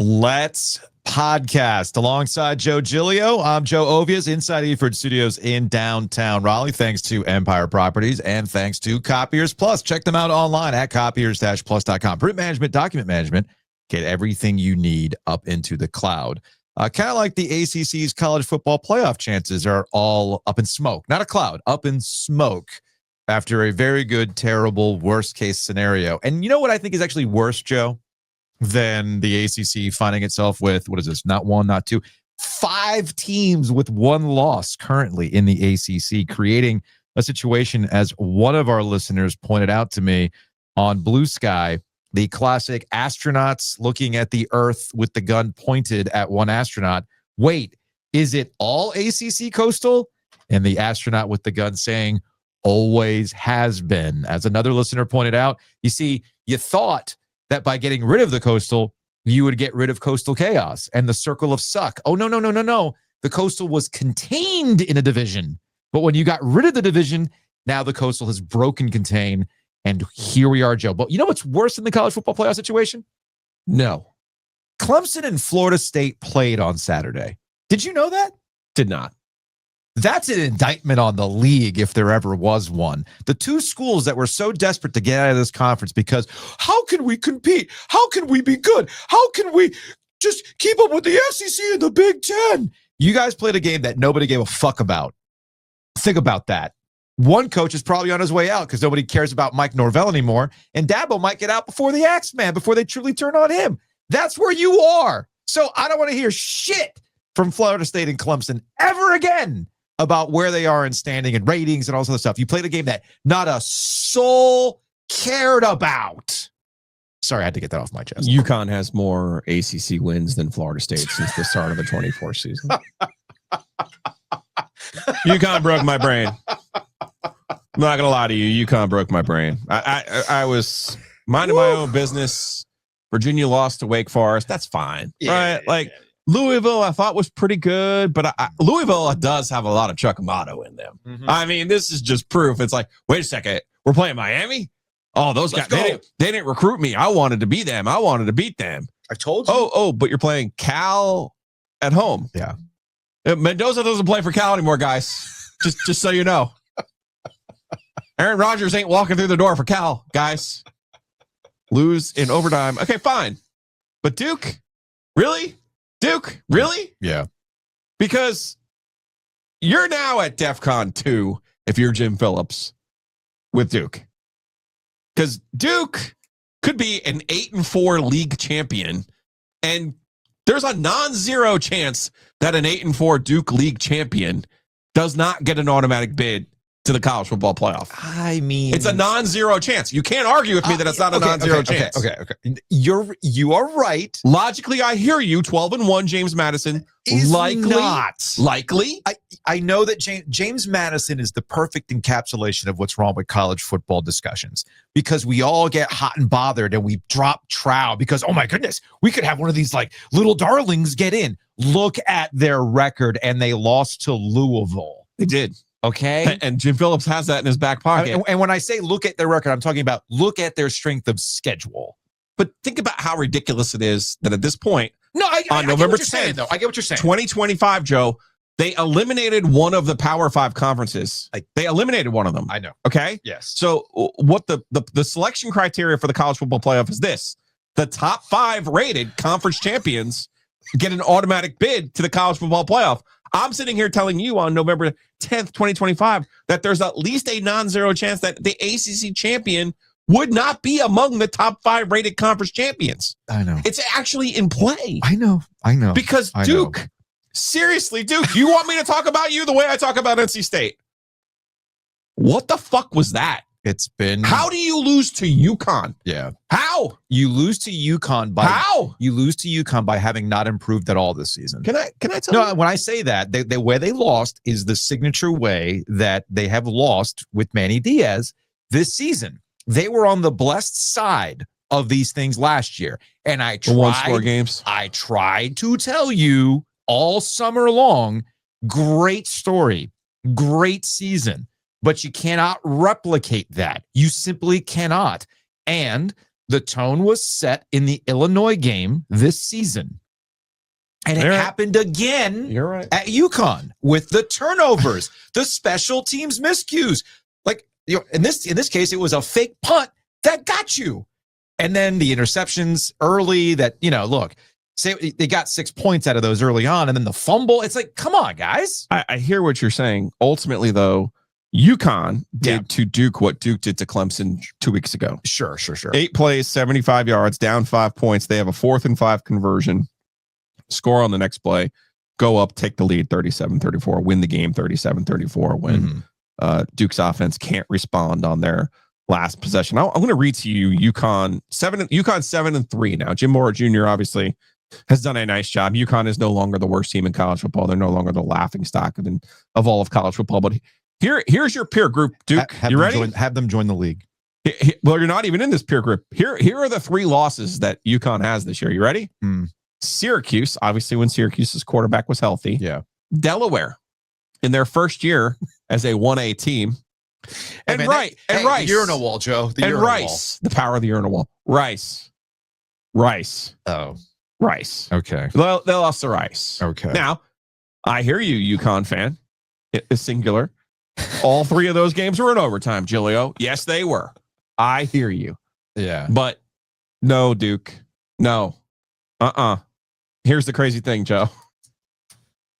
Let's podcast alongside Joe Giglio. I'm Joe Ovies, inside Eford Studios in downtown Raleigh. Thanks to Empire Properties and thanks to Copiers Plus. Check them out online at copiers-plus.com. Print management, document management, get everything you need up into the cloud. Kind of like the ACC's college football playoff chances are all up in smoke. Not a cloud, up in smoke after a very good, terrible, worst case scenario. And you know what I think is actually worse, Joe, than the ACC finding itself with, what is this, not one, not two, 5 teams with one loss currently in the ACC, creating a situation, as one of our listeners pointed out to me on Blue Sky, the classic astronauts looking at the Earth with the gun pointed at one astronaut. Wait, is it all ACC Coastal? And the astronaut with the gun saying, always has been. As another listener pointed out, you see, you thought that by getting rid of the Coastal, you would get rid of Coastal Chaos and the Circle of Suck. Oh, no. The Coastal was contained in a division. But when you got rid of the division, now the Coastal has broken contain. And here we are, Joe. But you know what's worse than the college football playoff situation? No. Clemson and Florida State played on Saturday. Did you know that? Did not. That's an indictment on the league if there ever was one. The two schools that were so desperate to get out of this conference because how can we compete? How can we be good? How can we just keep up with the SEC and the Big Ten? You guys played a game that nobody gave a fuck about. Think about that. One coach is probably on his way out because nobody cares about Mike Norvell anymore, and Dabo might get out before the Axeman, before they truly turn on him. That's where you are. So I don't want to hear shit from Florida State and Clemson ever again about where they are in standing and ratings and all this other stuff. You played a game that not a soul cared about. Sorry, I had to get that off my chest. UConn has more ACC wins than Florida State since the start of the 24 season. UConn broke my brain. I'm not gonna lie to you. UConn broke my brain. I was minding my own business. Virginia lost to Wake Forest. That's fine, right? Like Louisville, I thought was pretty good, but Louisville does have a lot of Chuck Amato in them. Mm-hmm. I mean, this is just proof. It's like, wait a second, we're playing Miami. Oh, those guys, they didn't recruit me. I wanted to be them. I wanted to beat them. I told you. Oh, but you're playing Cal at home. Yeah. Mendoza doesn't play for Cal anymore, guys. Just so you know. Aaron Rodgers ain't walking through the door for Cal, guys. Lose in overtime. Okay, fine. But Duke? Really? Duke? Really? Yeah. Because you're now at DEFCON 2 if you're Jim Phillips with Duke. Because Duke could be an 8-4 league champion, and there's a non-zero chance that an 8-4 Duke league champion does not get an automatic bid to the college football playoff. I mean, it's a non-zero chance. You can't argue with me that it's not a non-zero chance. Okay. You are right. Logically, I hear you. 12-1 James Madison. Is likely not likely. I know that James Madison is the perfect encapsulation of what's wrong with college football discussions, because we all get hot and bothered and we drop trow because, oh my goodness, we could have one of these like little darlings get in. Look at their record, and they lost to Louisville. They did. Okay. And Jim Phillips has that in his back pocket. And when I say look at their record, I'm talking about look at their strength of schedule. But think about how ridiculous it is that at this point, on November 10th, though, I get what you're saying. 2025, Joe, they eliminated one of the Power 5 conferences. They eliminated one of them. I know. Okay? Yes. So what the selection criteria for the college football playoff is this. The top 5 rated conference champions get an automatic bid to the college football playoff. I'm sitting here telling you on November 10th, 2025, that there's at least a non-zero chance that the ACC champion would not be among the top 5 rated conference champions. I know. It's actually in play. I know. Because Duke, seriously, Duke, you want me to talk about you the way I talk about NC State? What the fuck was that? It's been. How do you lose to UConn? Yeah. How? You lose to UConn by. How? You lose to UConn by having not improved at all this season. Can I tell you? No, when I say that, the way they lost is the signature way that they have lost with Manny Diaz this season. They were on the blessed side of these things last year. And I tried. One-score games. I tried to tell you all summer long, great story, great season. But you cannot replicate that. You simply cannot. And the tone was set in the Illinois game this season. And it happened again at UConn with the turnovers, the special teams miscues. Like, in this case, it was a fake punt that got you. And then the interceptions early that, look, say they got 6 points out of those early on, and then the fumble. It's like, come on, guys. I hear what you're saying. Ultimately, though, UConn did to Duke what Duke did to Clemson 2 weeks ago. Sure. 8 plays, 75 yards, down 5 points. They have a 4th and 5 conversion. Score on the next play, go up, take the lead 37-34, win the game 37-34 when Duke's offense can't respond on their last possession. I'm going to read to you UConn 7-3 now. Jim Mora Jr. obviously has done a nice job. UConn is no longer the worst team in college football. They're no longer the laughingstock of all of college football. But here's your peer group, Duke. You ready? Have them join the league. Well, you're not even in this peer group. Here are the 3 losses that UConn has this year. You ready? Syracuse, obviously when Syracuse's quarterback was healthy. Yeah. Delaware in their first year as a 1A team. And Rice. The urinal wall, Joe. And Rice. The power of the urinal wall. Rice. Oh. Rice. Okay. They lost to Rice. Okay. Now, I hear you, UConn fan. It is singular. All 3 of those games were in overtime, Giglio. Yes, they were. I hear you. Yeah. But no, Duke. No. Here's the crazy thing, Joe.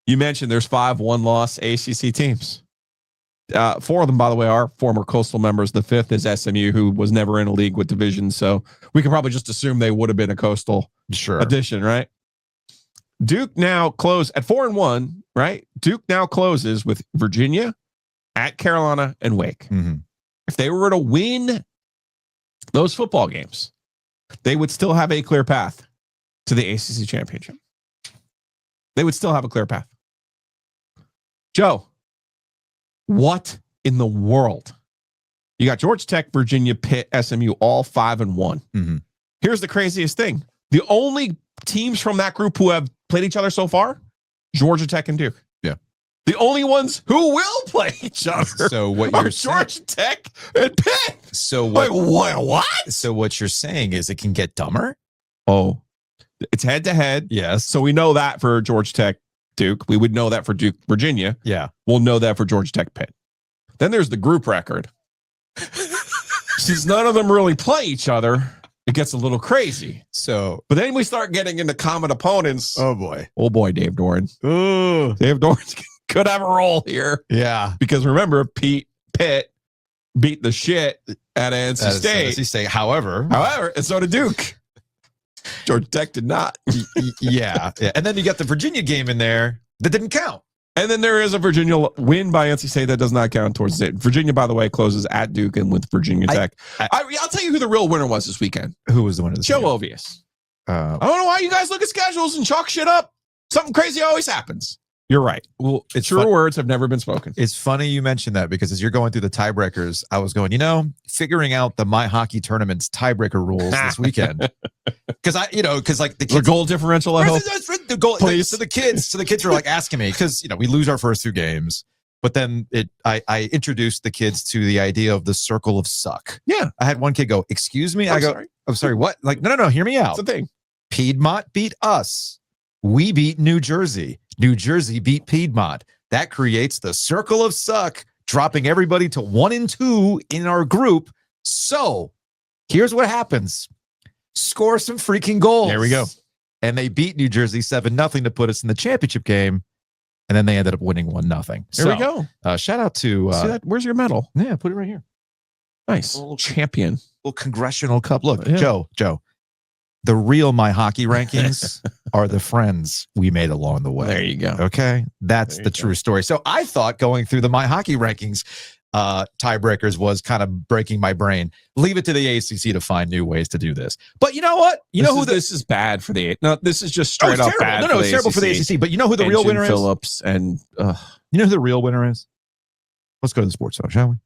You mentioned there's 5 one-loss ACC teams. 4 of them, by the way, are former Coastal members. The 5th is SMU, who was never in a league with division. So we can probably just assume they would have been a Coastal edition, right? Duke now close at 4-1, right? Duke now closes with Virginia, at Carolina, and Wake. If they were to win those football games, they would still have a clear path to the ACC championship. They would still have a clear path. Joe, what in the world? You got Georgia Tech, Virginia, Pitt, SMU, all 5-1. Here's the craziest thing. The only teams from that group who have played each other so far, Georgia Tech and Duke. Yeah. The only ones who will play each other so what are you're Georgia Tech and Pitt. So what? So what you're saying is it can get dumber? Oh. It's head-to-head. Yes. So we know that for Georgia Tech, Duke. We would know that for Duke, Virginia. Yeah. We'll know that for Georgia Tech, Pitt. Then there's the group record. Since none of them really play each other, it gets a little crazy. But then we start getting into common opponents. Oh, boy. Dave Doran. Ooh. Dave Doran could have a role here. Yeah. Because remember, Pitt beat the shit at NC State. However, and so did Duke. Georgia Tech did not. Yeah. And then you got the Virginia game in there that didn't count. And then there is a Virginia win by NC State that does not count towards it. Virginia, by the way, closes at Duke and with Virginia Tech. I'll tell you who the real winner was this weekend. Who was the winner this Joe weekend? Ovies. I don't know why you guys look at schedules and chalk shit up. Something crazy always happens. You're right. Well, True words have never been spoken. It's funny you mentioned that because as you're going through the tiebreakers, I was going, figuring out the My Hockey Tournament's tiebreaker rules this weekend. Because like the kids, the goal differential, I hope. The goal, please. So the kids were like asking me because we lose our first 2 games, but then I introduced the kids to the idea of the circle of suck. Yeah, I had one kid go, "Excuse me," I'm sorry, what? Like, no, hear me out. It's the thing. Piedmont beat us. We beat New Jersey. New Jersey beat Piedmont. That creates the circle of suck, dropping everybody to 1 and 2 in our group. So here's what happens. Score some freaking goals. There we go. And they beat New Jersey 7-0 to put us in the championship game. And then they ended up winning 1-0. There we go. Shout out to... see that? Where's your medal? Yeah, put it right here. Nice. Little champion. Little congressional cup. Look, yeah. Joe. The real My Hockey rankings are the friends we made along the way. There you go. Okay. That's the true story. So I thought going through the My Hockey rankings tiebreakers was kind of breaking my brain. Leave it to the ACC to find new ways to do this. But you know what? This is bad for the... No, this is just straight up bad. No, it's terrible for the ACC. But you know who the real winner is? Phillips and... You know who the real winner is? Let's go to the sports zone, shall we?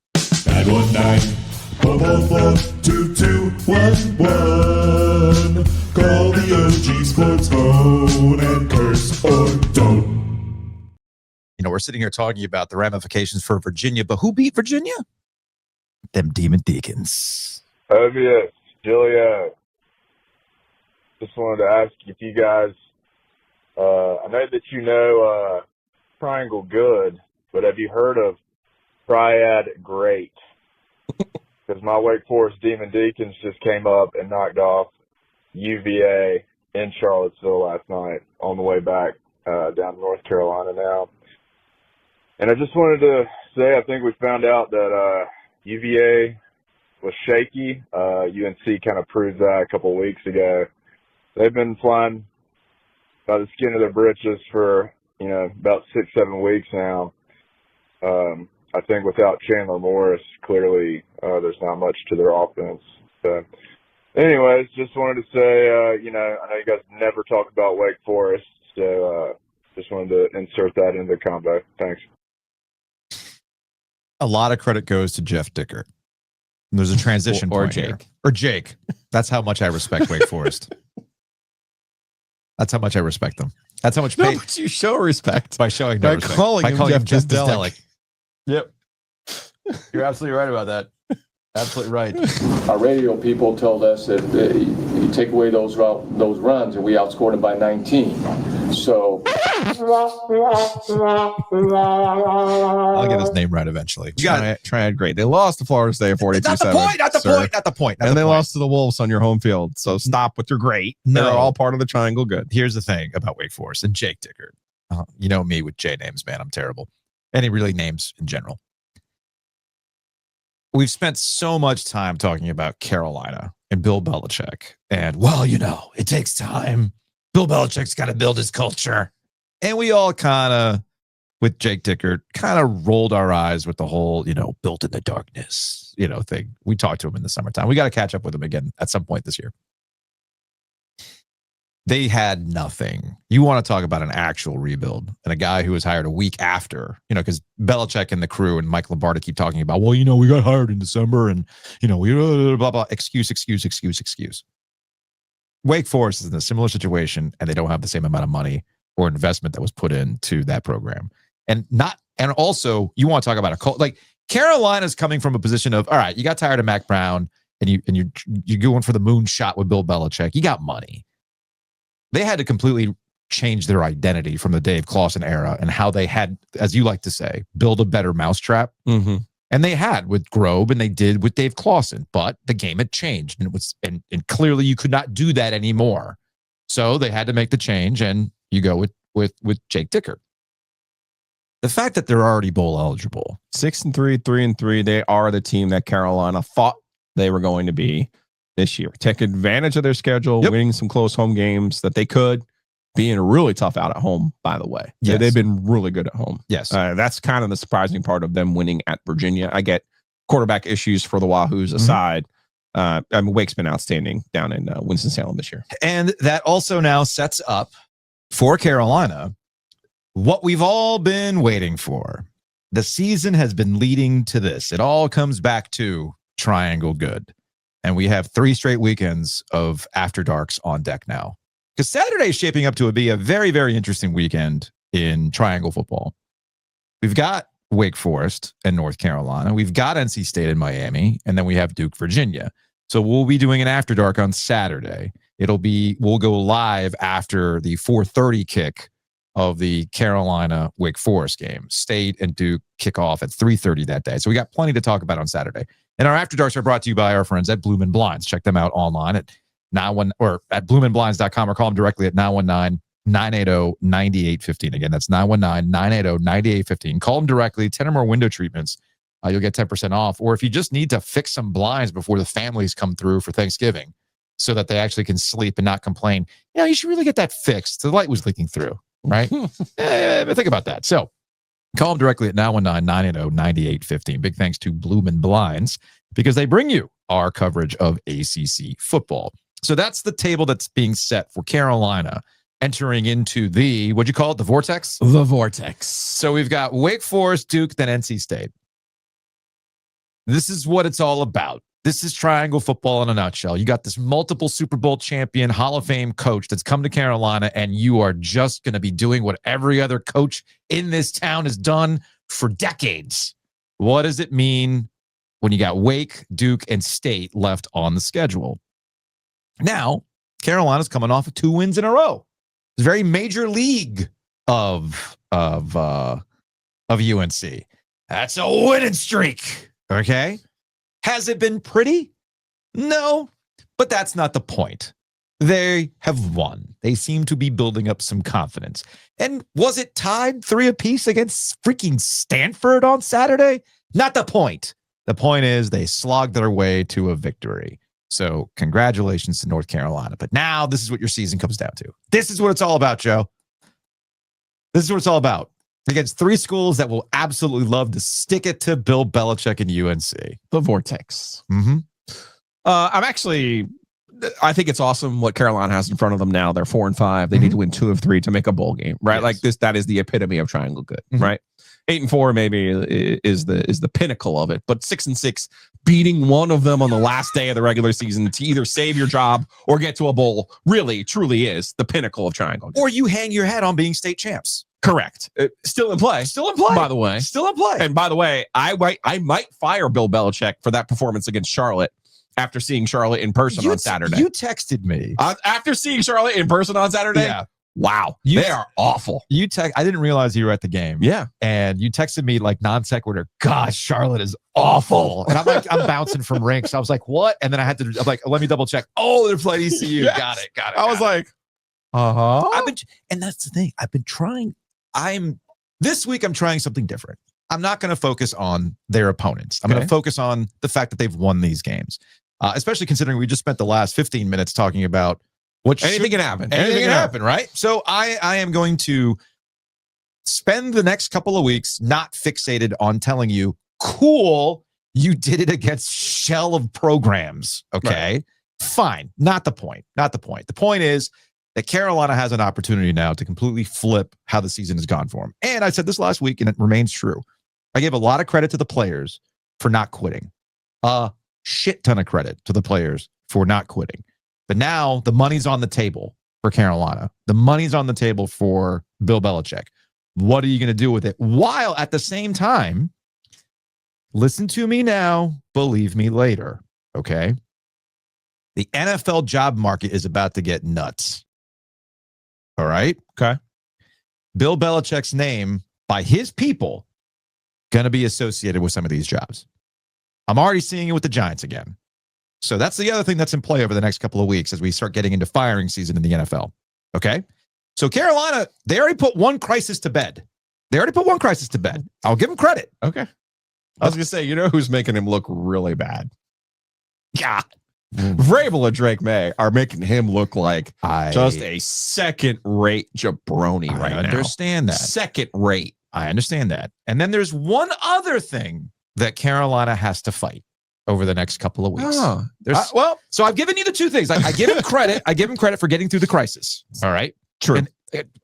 919 444 2211. Call the OG Sports phone and curse or don't. We're sitting here talking about the ramifications for Virginia, but who beat Virginia? Them Demon Deacons. Yes. Giglio, just wanted to ask if you guys, I know that you know Triangle Good, but have you heard of Triad Great? Because my Wake Forest Demon Deacons just came up and knocked off UVA in Charlottesville last night on the way back down to North Carolina now. And I just wanted to say I think we found out that UVA was shaky. UNC kind of proved that a couple of weeks ago. They've been flying by the skin of their britches for, about 6-7 weeks now. I think without Chandler Morris, clearly there's not much to their offense. So, anyways, just wanted to say, I know you guys never talk about Wake Forest, so just wanted to insert that into the combo. Thanks. A lot of credit goes to Jeff Dickert. There's a transition or point Jake. here. Or Jake. That's how much I respect Wake Forest. That's how much I respect them. That's how much No, but you show respect by showing by no respect. calling By him calling him Jeff Jeff Disdelic. Yep. You're absolutely right about that. Absolutely right. Our radio people told us that you take away those runs and we outscored them by 19. So I'll get his name right eventually. You got it. Triad Great. They lost to Florida State 42-7. Not the point. Not the sir. point. Not the point. Not And the they point. lost to the Wolves on your home field. So stop with your great. No. They're all part of the Triangle Good. Here's the thing about Wake Forest and Jake Dickert. You know me with J names, man. I'm terrible. Any really names in general. We've spent so much time talking about Carolina and Bill Belichick. And, well, it takes time. Bill Belichick's got to build his culture. And we all kind of, with Jake Dickert, kind of rolled our eyes with the whole, built in the darkness, thing. We talked to him in the summertime. We got to catch up with him again at some point this year. They had nothing. You want to talk about an actual rebuild and a guy who was hired a week after, because Belichick and the crew and Mike Lombardi keep talking about, well, we got hired in December and, we blah, blah, excuse. Wake Forest is in a similar situation and they don't have the same amount of money or investment that was put into that program. And also you want to talk about a cult, like Carolina's coming from a position of, all right, you got tired of Mac Brown and you're going for the moon shot with Bill Belichick. You got money. They had to completely change their identity from the Dave Clawson era and how they had, as you like to say, build a better mousetrap. Mm-hmm. And they had with Grobe and they did with Dave Clawson, but the game had changed and it was, and clearly you could not do that anymore. So they had to make the change and you go with Jake Dickert. The fact that they're already bowl eligible. 6-3, 3-3. They are the team that Carolina thought they were going to be this year. Take advantage of their schedule, winning some close home games that they could, being really tough out at home, by the way. Yes. They've been really good at home. Yes. That's kind of the surprising part of them winning at Virginia. I get quarterback issues for the Wahoos aside. Wake's been outstanding down in Winston-Salem this year. And that also now sets up for Carolina what we've all been waiting for. The season has been leading to this. It all comes back to Triangle Good. And we have 3 straight weekends of After Darks on deck now. Because Saturday is shaping up to be a very, very interesting weekend in Triangle football. We've got Wake Forest and North Carolina. We've got NC State and Miami. And then we have Duke, Virginia. So we'll be doing an After Dark on Saturday. We'll go live after the 4:30 kick of the Carolina Wake Forest game. State and Duke kick off at 3:30 that day. So we got plenty to talk about on Saturday. And our After Darks are brought to you by our friends at Bloom and Blinds. Check them out online at at bloomandblinds.com or call them directly at 919-980-9815. Again, that's 919-980-9815. Call them directly, 10 or more window treatments. You'll get 10% off. Or if you just need to fix some blinds before the families come through for Thanksgiving so that they actually can sleep and not complain, you should really get that fixed. The light was leaking through, right? Think about that. So call them directly at 919-980-9815. Big thanks to Bloom and Blinds because they bring you our coverage of ACC football. So that's the table that's being set for Carolina entering into the, what'd you call it? The Vortex? The Vortex. So we've got Wake Forest, Duke, then NC State. This is what it's all about. This is Triangle football in a nutshell. You got this multiple Super Bowl champion, Hall of Fame coach that's come to Carolina, and you are just going to be doing what every other coach in this town has done for decades. What does it mean when you got Wake, Duke, and State left on the schedule? Now, Carolina's coming off of 2 wins in a row. It's a very major league of UNC. That's a winning streak. Okay. Has it been pretty? No, but that's not the point. They have won. They seem to be building up some confidence. And was it tied 3 apiece against freaking Stanford on Saturday? Not the point. The point is they slogged their way to a victory. So congratulations to North Carolina. But now this is what your season comes down to. This is what it's all about, Joe. This is what it's all about. Against 3 schools that will absolutely love to stick it to Bill Belichick and UNC. The Vortex. Mm-hmm. I think it's awesome what Carolina has in front of them now. They're 4-5. They need to win 2 of 3 to make a bowl game, right? Yes. Like this, that is the epitome of triangle good, right? 8-4 maybe is the pinnacle of it, but 6-6, beating one of them on the last day of the regular season to either save your job or get to a bowl really, truly is the pinnacle of triangle good. Or you hang your hat on being state champs. Correct. Still in play. Still in play. By the way. Still in play. And by the way, I might fire Bill Belichick for that performance against Charlotte after seeing Charlotte in person on Saturday. You texted me. After seeing Charlotte in person on Saturday? Yeah. Wow. They are awful. I didn't realize you were at the game. Yeah. And you texted me like non sequitur, gosh, Charlotte is awful. And I'm like, I'm bouncing from rinks. I was like, what? And then I'm like, let me double check. Oh, they're playing ECU. Yes. Got it. I was like, and that's the thing. I've been trying. This week I'm trying something different. I'm not going to focus on their opponents. I'm going to focus on the fact that they've won these games. Especially considering we just spent the last 15 minutes talking about anything can happen. Anything can happen, right? So I am going to spend the next couple of weeks not fixated on telling you, cool, you did it against shell of programs. Okay, right. Fine. Not the point. Not the point. The point is that Carolina has an opportunity now to completely flip how the season has gone for them. And I said this last week, and it remains true. I gave a lot of credit to the players for not quitting. Shit ton of credit to the players for not quitting. But now the money's on the table for Carolina. The money's on the table for Bill Belichick. What are you going to do with it? While at the same time, listen to me now, believe me later, okay? The NFL job market is about to get nuts. All right? Okay. Bill Belichick's name, by his people, going to be associated with some of these jobs. I'm already seeing it with the Giants again. So that's the other thing that's in play over the next couple of weeks as we start getting into firing season in the NFL. Okay? So Carolina, they already put one crisis to bed. I'll give them credit. Okay. I was going to say, you know who's making him look really bad? Yeah. Vrabel and Drake Maye are making him look like just a second-rate jabroni right now. I understand that. Second-rate. I understand that. And then there's one other thing that Carolina has to fight over the next couple of weeks. So I've given you the 2 things. I give him credit. I give him credit for getting through the crisis. All right. True. And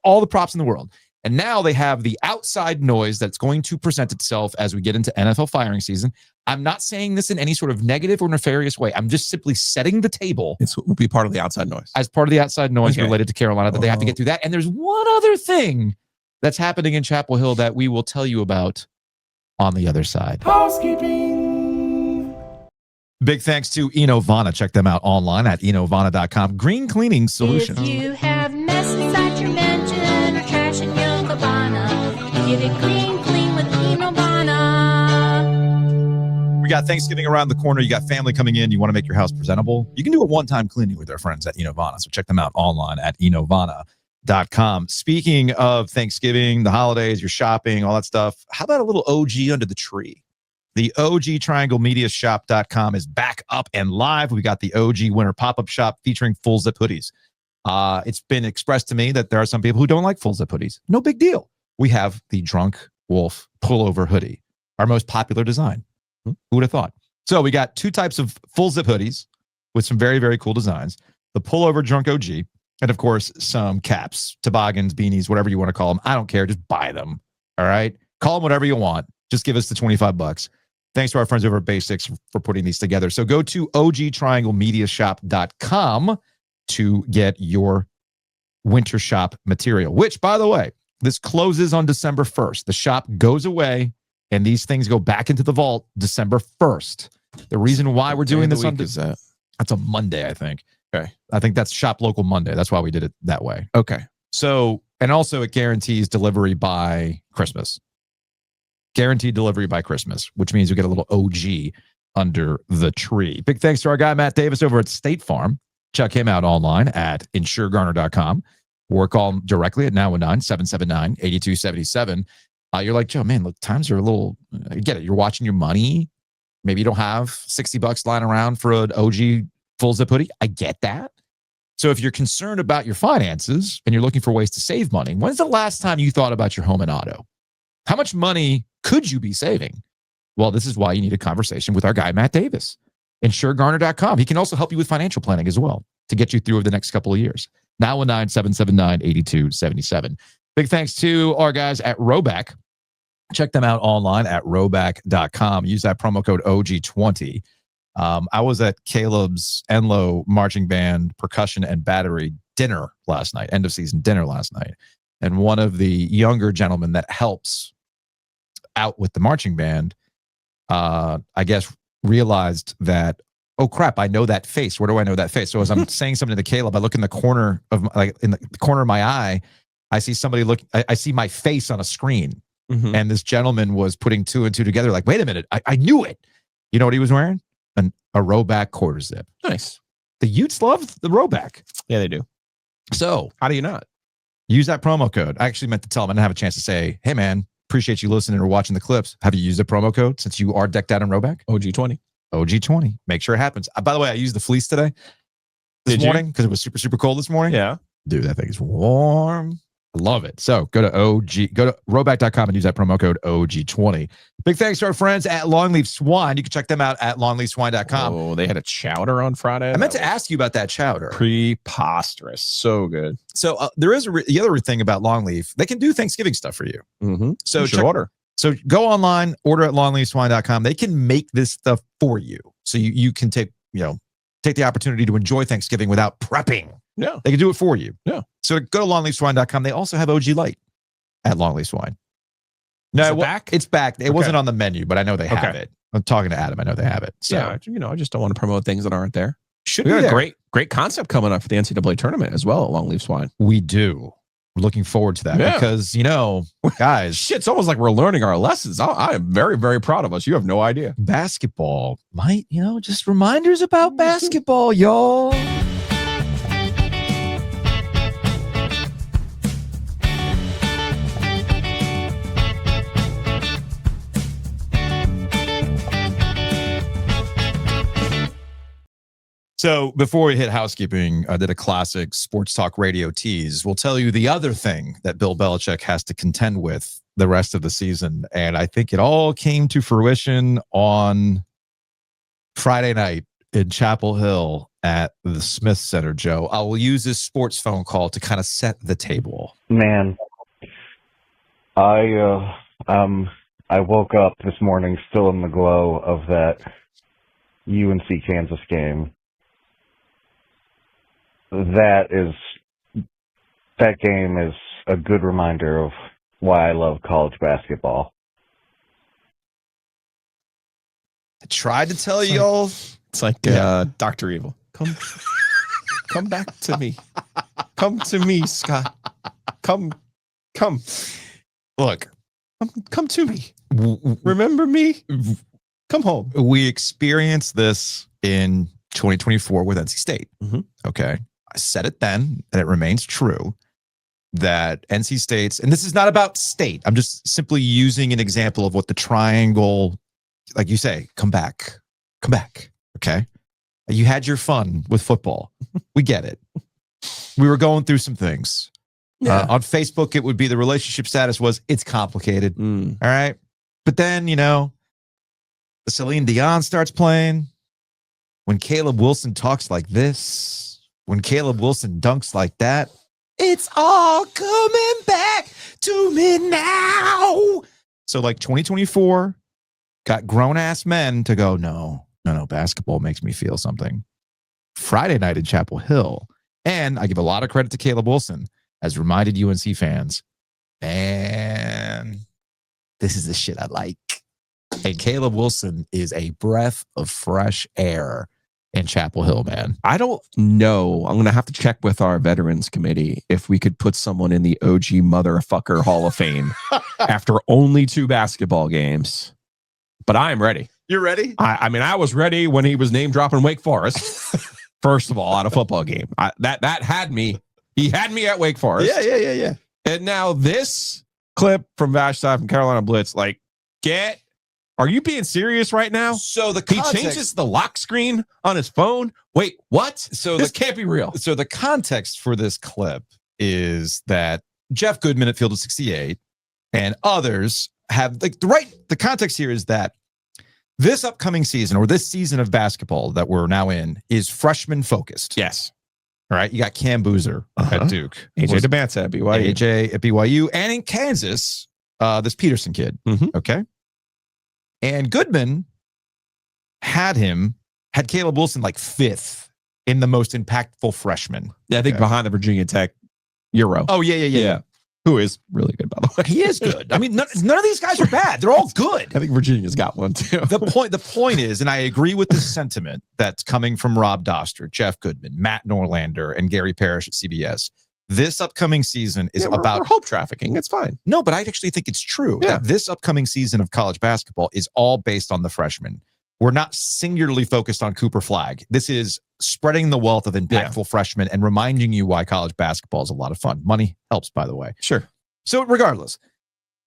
all the props in the world. And now they have the outside noise that's going to present itself as we get into NFL firing season. I'm not saying this in any sort of negative or nefarious way. I'm just simply setting the table. It will be part of the outside noise. As part of the outside noise related to Carolina that they have to get through that. And there's one other thing that's happening in Chapel Hill that we will tell you about on the other side. Housekeeping. Big thanks to Enovana. Check them out online at enovana.com. Green cleaning solution. If you have mess inside your mansion or trash in your cabana, get it clean with Enovana. We got Thanksgiving around the corner. You got family coming in. You want to make your house presentable. You can do a one-time cleaning with our friends at Enovana. So check them out online at enovana.com. Speaking of Thanksgiving, the holidays, your shopping, all that stuff, how about a little OG under the tree? The OG TriangleMediaShop.com is back up and live. We got the OG Winter Pop-Up Shop featuring full zip hoodies. It's been expressed to me that there are some people who don't like full zip hoodies. No big deal. We have the Drunk Wolf Pullover Hoodie, our most popular design. Who would have thought? So we got 2 types of full zip hoodies with some very, very cool designs. The Pullover Drunk OG, and of course, some caps, toboggans, beanies, whatever you want to call them. I don't care. Just buy them. All right? Call them whatever you want. Just give us the $25. Thanks to our friends over at Basics for putting these together. So go to ogtrianglemediashop.com to get your winter shop material, which, by the way, this closes on December 1st. The shop goes away, and these things go back into the vault December 1st. The reason why we're doing this on is that? That's a Monday, I think. Okay. I think that's Shop Local Monday. That's why we did it that way. Okay. So, and also it guarantees delivery by Christmas. Guaranteed delivery by Christmas, which means you get a little OG under the tree. Big thanks to our guy, Matt Davis, over at State Farm. Check him out online at insuregarner.com or call him directly at 919-779-8277. You're like, Joe, man, look, times are a little, I get it. You're watching your money. Maybe you don't have $60 lying around for an OG full zip hoodie. I get that. So if you're concerned about your finances and you're looking for ways to save money, when's the last time you thought about your home and auto? How much money could you be saving? Well, this is why you need a conversation with our guy, Matt Davis. InsureGarner.com. He can also help you with financial planning as well to get you through over the next couple of years. 919-779-8277. Big thanks to our guys at Roback. Check them out online at roback.com. Use that promo code OG20. I was at Caleb's Enloe Marching Band Percussion and Battery dinner last night, end of season dinner last night. And one of the younger gentlemen that helps out with the marching band, I guess, realized that, oh crap, I know that face. Where do I know that face? So as I'm saying something to Caleb, I look in the corner of in the corner of my eye, I see somebody look. I see my face on a screen, and this gentleman was putting two and two together. Like, wait a minute, I knew it. You know what he was wearing? A Roback quarter zip. Nice. The Utes love the Roback. Yeah, they do. So how do you not? Use that promo code. I actually meant to tell him. I didn't have a chance to say, hey man, appreciate you listening or watching the clips. Have you used the promo code since you are decked out in Roback? OG20. OG20. Make sure it happens. By the way, I used the fleece today. This morning because it was super, super cold this morning. Yeah. Dude, that thing is warm. I love it. So go to roback.com and use that promo code OG20. Big thanks to our friends at Longleaf Swine. You can check them out at longleafswine.com. Oh, they had a chowder on Friday. I meant to ask you about that chowder. Preposterous. So good. So there is the other thing about Longleaf. They can do Thanksgiving stuff for you. Mm-hmm. So order. So go online, order at longleafswine.com. They can make this stuff for you. So you can take the opportunity to enjoy Thanksgiving without prepping. Yeah. They can do it for you. Yeah. So go to longleafswine.com. They also have OG Light at Longleaf Swine. No, it's back. It wasn't on the menu, but I know they have it. I'm talking to Adam. I know they have it. So I just don't want to promote things that aren't there. Should we be got there. a great concept coming up for the NCAA tournament as well at Longleaf Swine. We do. We're looking forward to that because, guys. Shit, it's almost like we're learning our lessons. I am very, very proud of us. You have no idea. Basketball might, just reminders about basketball, y'all. So before we hit housekeeping, I did a classic sports talk radio tease. We'll tell you the other thing that Bill Belichick has to contend with the rest of the season. And I think it all came to fruition on Friday night in Chapel Hill at the Smith Center, Joe. I will use this sports phone call to kind of set the table. Man, I woke up this morning still in the glow of that UNC Kansas game. That game is a good reminder of why I love college basketball. I tried to tell y'all. It's like Dr. Evil. Come back to me. Come to me, Scott. Come. Look. Come to me. Remember me? Come home. We experienced this in 2024 with NC State. Mm-hmm. Okay. I said it then, and it remains true that NC State's, and this is not about state. I'm just simply using an example of what the triangle, like you say, come back. Okay. You had your fun with football. We get it. We were going through some things. Yeah. On Facebook, it would be the relationship status was it's complicated. All right. But then, the Celine Dion starts playing. When Caleb Wilson talks like this, when Caleb Wilson dunks like that, it's all coming back to me now. So like 2024 got grown-ass men to go, no, basketball makes me feel something. Friday night in Chapel Hill, and I give a lot of credit to Caleb Wilson, has reminded UNC fans, man, this is the shit I like. And Caleb Wilson is a breath of fresh air. in Chapel Hill, man. I don't know. I'm going to have to check with our veterans committee if we could put someone in the OG motherfucker Hall of Fame after only 2 basketball games. But I am ready. You're ready? I mean, I was ready when he was name dropping Wake Forest. First of all, at a football game, that had me. He had me at Wake Forest. Yeah. And now this clip from Vashti from Carolina Blitz, like, are you being serious right now? So He changes the lock screen on his phone. Wait, what? So this can't be real. So the context for this clip is that Jeff Goodman at Field of 68 and others have the context here is that this upcoming season or this season of basketball that we're now in is freshman focused. Yes. All right. You got Cam Boozer at Duke. AJ DeBanza at BYU. AJ at BYU. And in Kansas, this Peterson kid. Mhm. Okay. And Goodman had Caleb Wilson like 5th in the most impactful freshman. Yeah, I think behind the Virginia Tech Euro. Oh, yeah. Who is really good, by the way. He is good. I mean, none of these guys are bad. They're all good. I think Virginia's got one too. The point is, and I agree with the sentiment that's coming from Rob Doster, Jeff Goodman, Matt Norlander, and Gary Parrish at CBS. This upcoming season is about we're hope trafficking. It's fine. No, but I actually think it's true that this upcoming season of college basketball is all based on the freshmen. We're not singularly focused on Cooper Flagg. This is spreading the wealth of impactful freshmen and reminding you why college basketball is a lot of fun. Money helps, by the way. Sure. So regardless,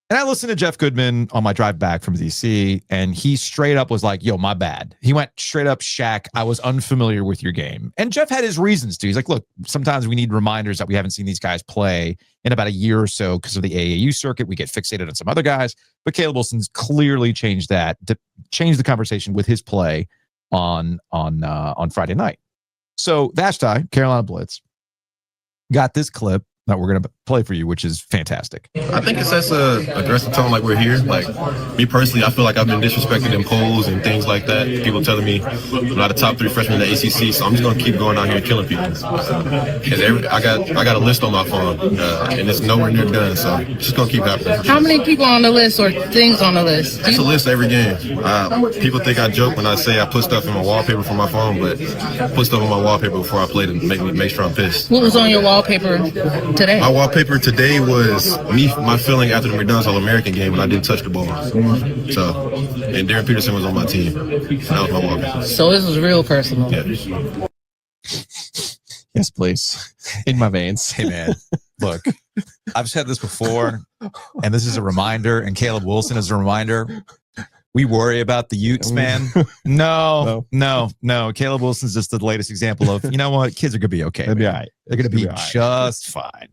and I listened to Jeff Goodman on my drive back from DC, and he straight up was like, yo, my bad. He went straight up, Shaq, I was unfamiliar with your game. And Jeff had his reasons to. He's like, look, sometimes we need reminders that we haven't seen these guys play in about a year or so because of the AAU circuit. We get fixated on some other guys. But Caleb Wilson's clearly changed that, to change the conversation with his play on Friday night. So Vashti, Carolina Blitz, got this clip that we're going to play for you, which is fantastic. I think it sets a aggressive tone like we're here. Like, me personally, I feel like I've been disrespected in polls and things like that. People telling me I'm not a top 3 freshman in the ACC, so I'm just going to keep going out here and killing people. I got a list on my phone, and it's nowhere near done, so it's just going to keep happening. How many people on the list or things on the list? It's a list every game. People think I joke when I say I put stuff in my wallpaper for my phone, but I put stuff on my wallpaper before I play to make sure I'm pissed. What was on your wallpaper today? My wallpaper today was my feeling after the McDonald's All-American game when I didn't touch the ball. So, and Darren Peterson was on my team. So that was my wallpaper. So this was real personal. Yeah. Yes, please. In my veins. Hey, man, look, I've said this before, and this is a reminder, and Caleb Wilson is a reminder. We worry about the Utes, man. No. Caleb Wilson's just the latest example of, you know what? Kids are going to be okay. They'll be all right. They're going to be just fine.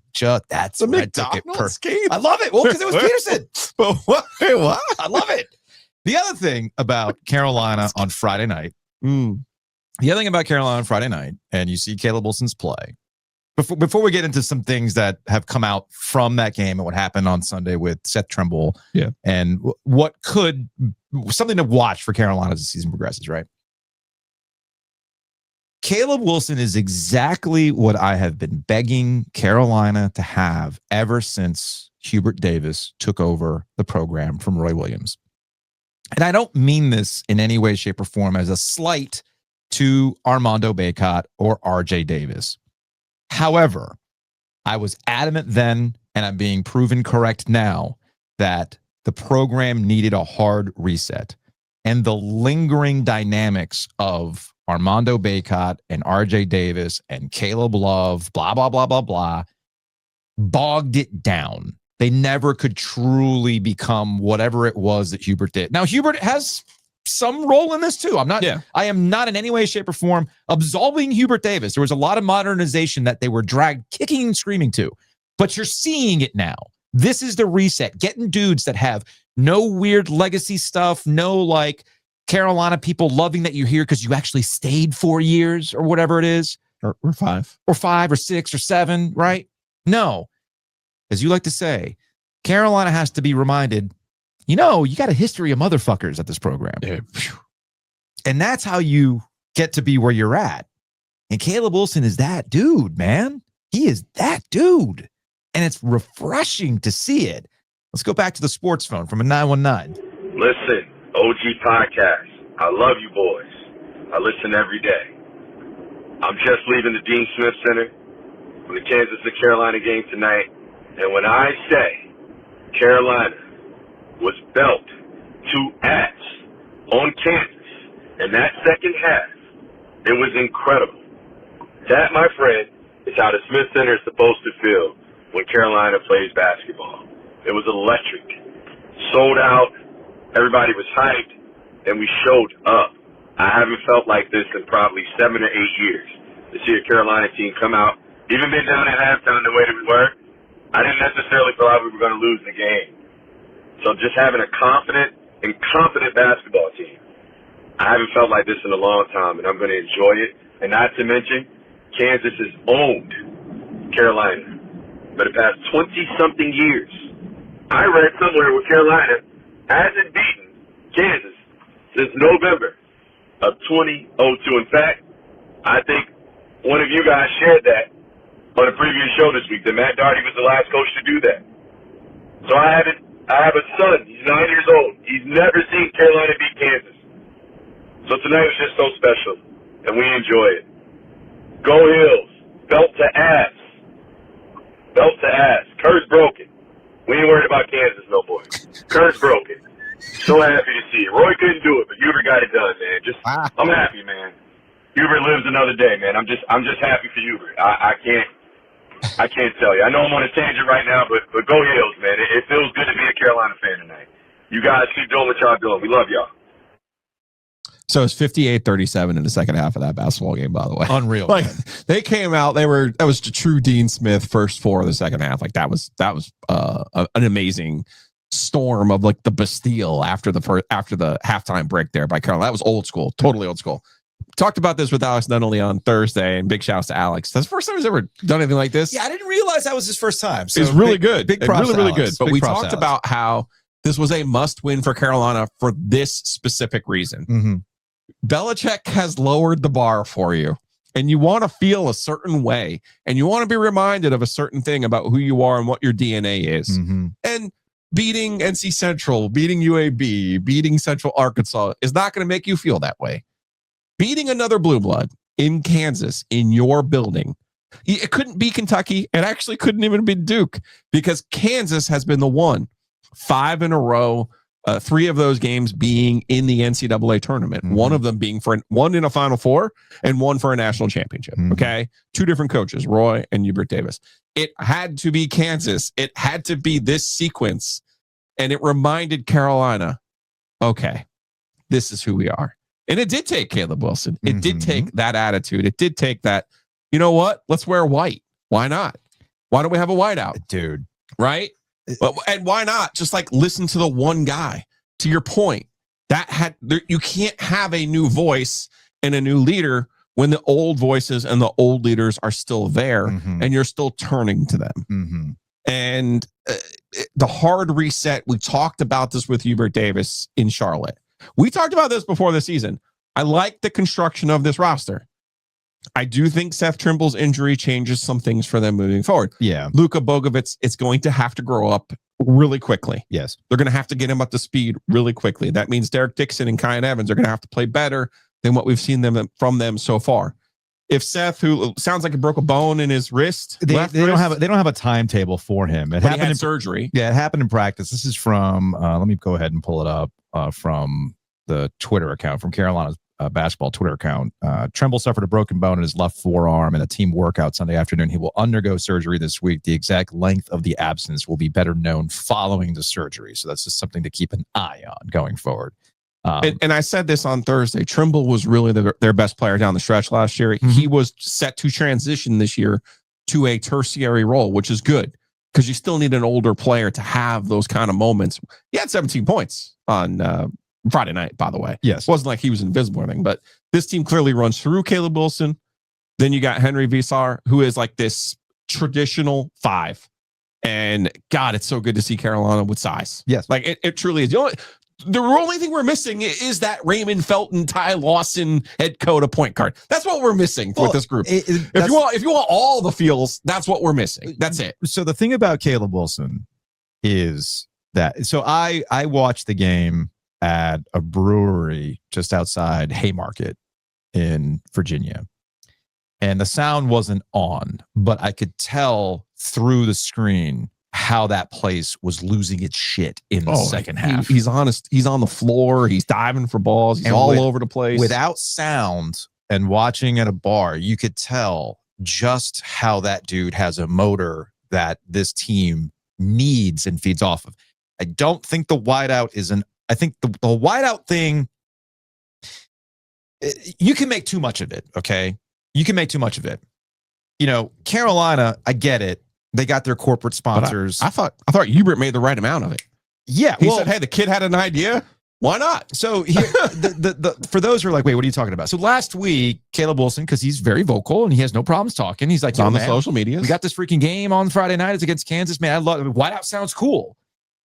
That's the McDonald's game. I love it. Well, because it was Peterson. But what? What? I love it. The other thing about Carolina on Friday night, and you see Caleb Wilson's play, before we get into some things that have come out from that game and what happened on Sunday with Seth Trimble, and what could something to watch for Carolina as the season progresses, right? Caleb Wilson is exactly what I have been begging Carolina to have ever since Hubert Davis took over the program from Roy Williams. And I don't mean this in any way, shape, or form as a slight to Armando Bacot or RJ Davis. However, I was adamant then, and I'm being proven correct now, that the program needed a hard reset. And the lingering dynamics of Armando Bacot and RJ Davis and Caleb Love, blah, blah, blah, blah, blah, bogged it down. They never could truly become whatever it was that Hubert did. Now, Hubert has some role in this too. I am not in any way, shape, or form absolving Hubert Davis. There was a lot of modernization that they were dragged kicking and screaming to, but you're seeing it now. This is the reset, getting dudes that have no weird legacy stuff, no like Carolina people loving that you're here because you actually stayed 4 years or whatever it is. Or 5. Or 5 or 6 or 7, right? No. As you like to say, Carolina has to be reminded, you know, you got a history of motherfuckers at this program. Yeah. And that's how you get to be where you're at. And Caleb Wilson is that dude, man. He is that dude. And it's refreshing to see it. Let's go back to the sports phone from a 919. Listen, OG Podcast. I love you boys. I listen every day. I'm just leaving the Dean Smith Center for the Kansas and Carolina game tonight. And when I say Carolina was belt to ass on Kansas in that second half, it was incredible. That, my friend, is how the Smith Center is supposed to feel when Carolina plays basketball. It was electric. Sold out. Everybody was hyped. And we showed up. I haven't felt like this in probably 7 or 8 years. To see a Carolina team come out, even been down at halftime the way that we were, I didn't necessarily feel like we were going to lose the game. So just having a confident and competent basketball team, I haven't felt like this in a long time, and I'm going to enjoy it. And not to mention, Kansas has owned Carolina for the past 20-something years. I read somewhere where Carolina hasn't beaten Kansas since November of 2002. In fact, I think one of you guys shared that on a previous show this week, that Matt Doherty was the last coach to do that. So I have a son. He's 9 years old. He's never seen Carolina beat Kansas. So tonight was just so special, and we enjoy it. Go Hills. Belt to ass. Belt to ass. Curse broken. We ain't worried about Kansas no more. Curse broken. So happy to see it. Roy couldn't do it, but Hubert got it done, man. I'm happy, man. Hubert lives another day, man. I'm just happy for Hubert. I can't tell you. I know I'm on a tangent right now, but go Hills, man. It feels good to be a Carolina fan tonight. You guys keep doing what y'all doing. We love y'all. So it's 58-37 in the second half of that basketball game, by the way. Unreal. Like, they came out, that was the true Dean Smith first four of the second half. Like, that was an amazing storm of like the Bastille after the halftime break there by Carolina. That was old school, totally old school. Talked about this with Alex Nunnally on Thursday, and big shouts to Alex. That's the first time he's ever done anything like this. Yeah, I didn't realize that was his first time. So it's really good. Big props, really good. But we talked Alex. about how this was a must win for Carolina for this specific reason. Mm-hmm. Belichick has lowered the bar for you, and you want to feel a certain way, and you want to be reminded of a certain thing about who you are and what your DNA is. Mm-hmm. And beating NC Central, beating UAB, beating Central Arkansas is not going to make you feel that way. Beating another blue blood in Kansas, in your building, it couldn't be Kentucky. It actually couldn't even be Duke, because Kansas has been the one 5 in a row. 3 of those games being in the NCAA tournament, Mm-hmm. one of them being for one in a Final Four and one for a national championship. Mm-hmm. Okay. 2 different coaches, Roy and Hubert Davis. It had to be Kansas. It had to be this sequence. And it reminded Carolina, okay, this is who we are. And it did take Caleb Wilson. It did take that attitude. It did take that, you know what? Let's wear white. Why not? Why don't we have a whiteout? Dude. Right? And why not just like listen to the one guy? To your point, you can't have a new voice and a new leader when the old voices and the old leaders are still there, and you're still turning to them. Mm-hmm. And the hard reset, we talked about this with Hubert Davis in Charlotte. We talked about this before the season. I like the construction of this roster. I do think Seth Trimble's injury changes some things for them moving forward. Yeah. Luka Bogovic is going to have to grow up really quickly. Yes. They're going to have to get him up to speed really quickly. That means Derek Dixon and Kyan Evans are going to have to play better than what we've seen from them so far. If Seth, who sounds like he broke a bone in his wrist, they don't have a timetable for for him. It happened in surgery. Yeah, it happened in practice. This is from let me go ahead and pull it up from the Twitter account, from Carolina's basketball Twitter account. Tremble suffered a broken bone in his left forearm in a team workout Sunday afternoon. He will undergo surgery this week. The exact length of the absence will be better known following the surgery. So that's just something to keep an eye on going forward. And I said this on Thursday. Trimble was really their best player down the stretch last year. Mm-hmm. He was set to transition this year to a tertiary role, which is good because you still need an older player to have those kind of moments. He had 17 points on Friday night, by the way. Yes. It wasn't like he was invisible or anything, but this team clearly runs through Caleb Wilson. Then you got Henry Visar, who is like this traditional 5. And God, it's so good to see Carolina with size. Yes. Like it truly is. The only thing we're missing is that Raymond Felton, Ty Lawson head coach a point guard. That's what we're missing with this group. If you want all the feels, that's what we're missing. That's it. So the thing about Caleb Wilson is that, so I watched the game at a brewery just outside Haymarket in Virginia. and the sound wasn't on, but I could tell through the screen how that place was losing its shit in the second half. He's honest. He's on the floor. He's diving for balls. He's all over the place. Without sound and watching at a bar, you could tell just how that dude has a motor that this team needs and feeds off of. I don't think the wideout I think the wideout thing, you can make too much of it, okay? You can make too much of it. Carolina, I get it. They got their corporate sponsors. I thought Hubert made the right amount of it. Yeah. He said, hey, the kid had an idea. Why not? So here, for those who are like, wait, what are you talking about? So last week, Caleb Wilson, because he's very vocal and he has no problems talking. He's like, on the social media. We got this freaking game on Friday night. It's against Kansas. Man, I love it. Wideout sounds cool.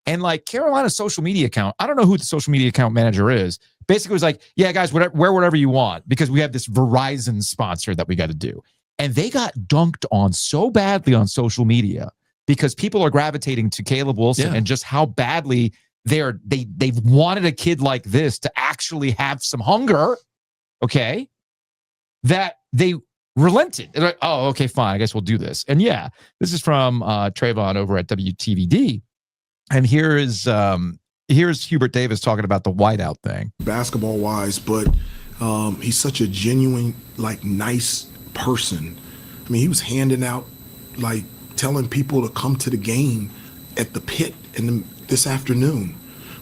And like Carolina's social media account, I don't know who the social media account manager is. Basically was like, yeah, guys, wear whatever you want because we have this Verizon sponsor that we got to do. And they got dunked on so badly on social media because people are gravitating to Caleb Wilson and just how badly they've wanted a kid like this to actually have some hunger, okay, that they relented. They're like, oh, okay, fine, I guess we'll do this. And yeah, this is from Trayvon over at WTVD. And here's Hubert Davis talking about the whiteout thing. Basketball wise, but he's such a genuine, nice person. I mean, he was handing out, telling people to come to the game at the pit this afternoon.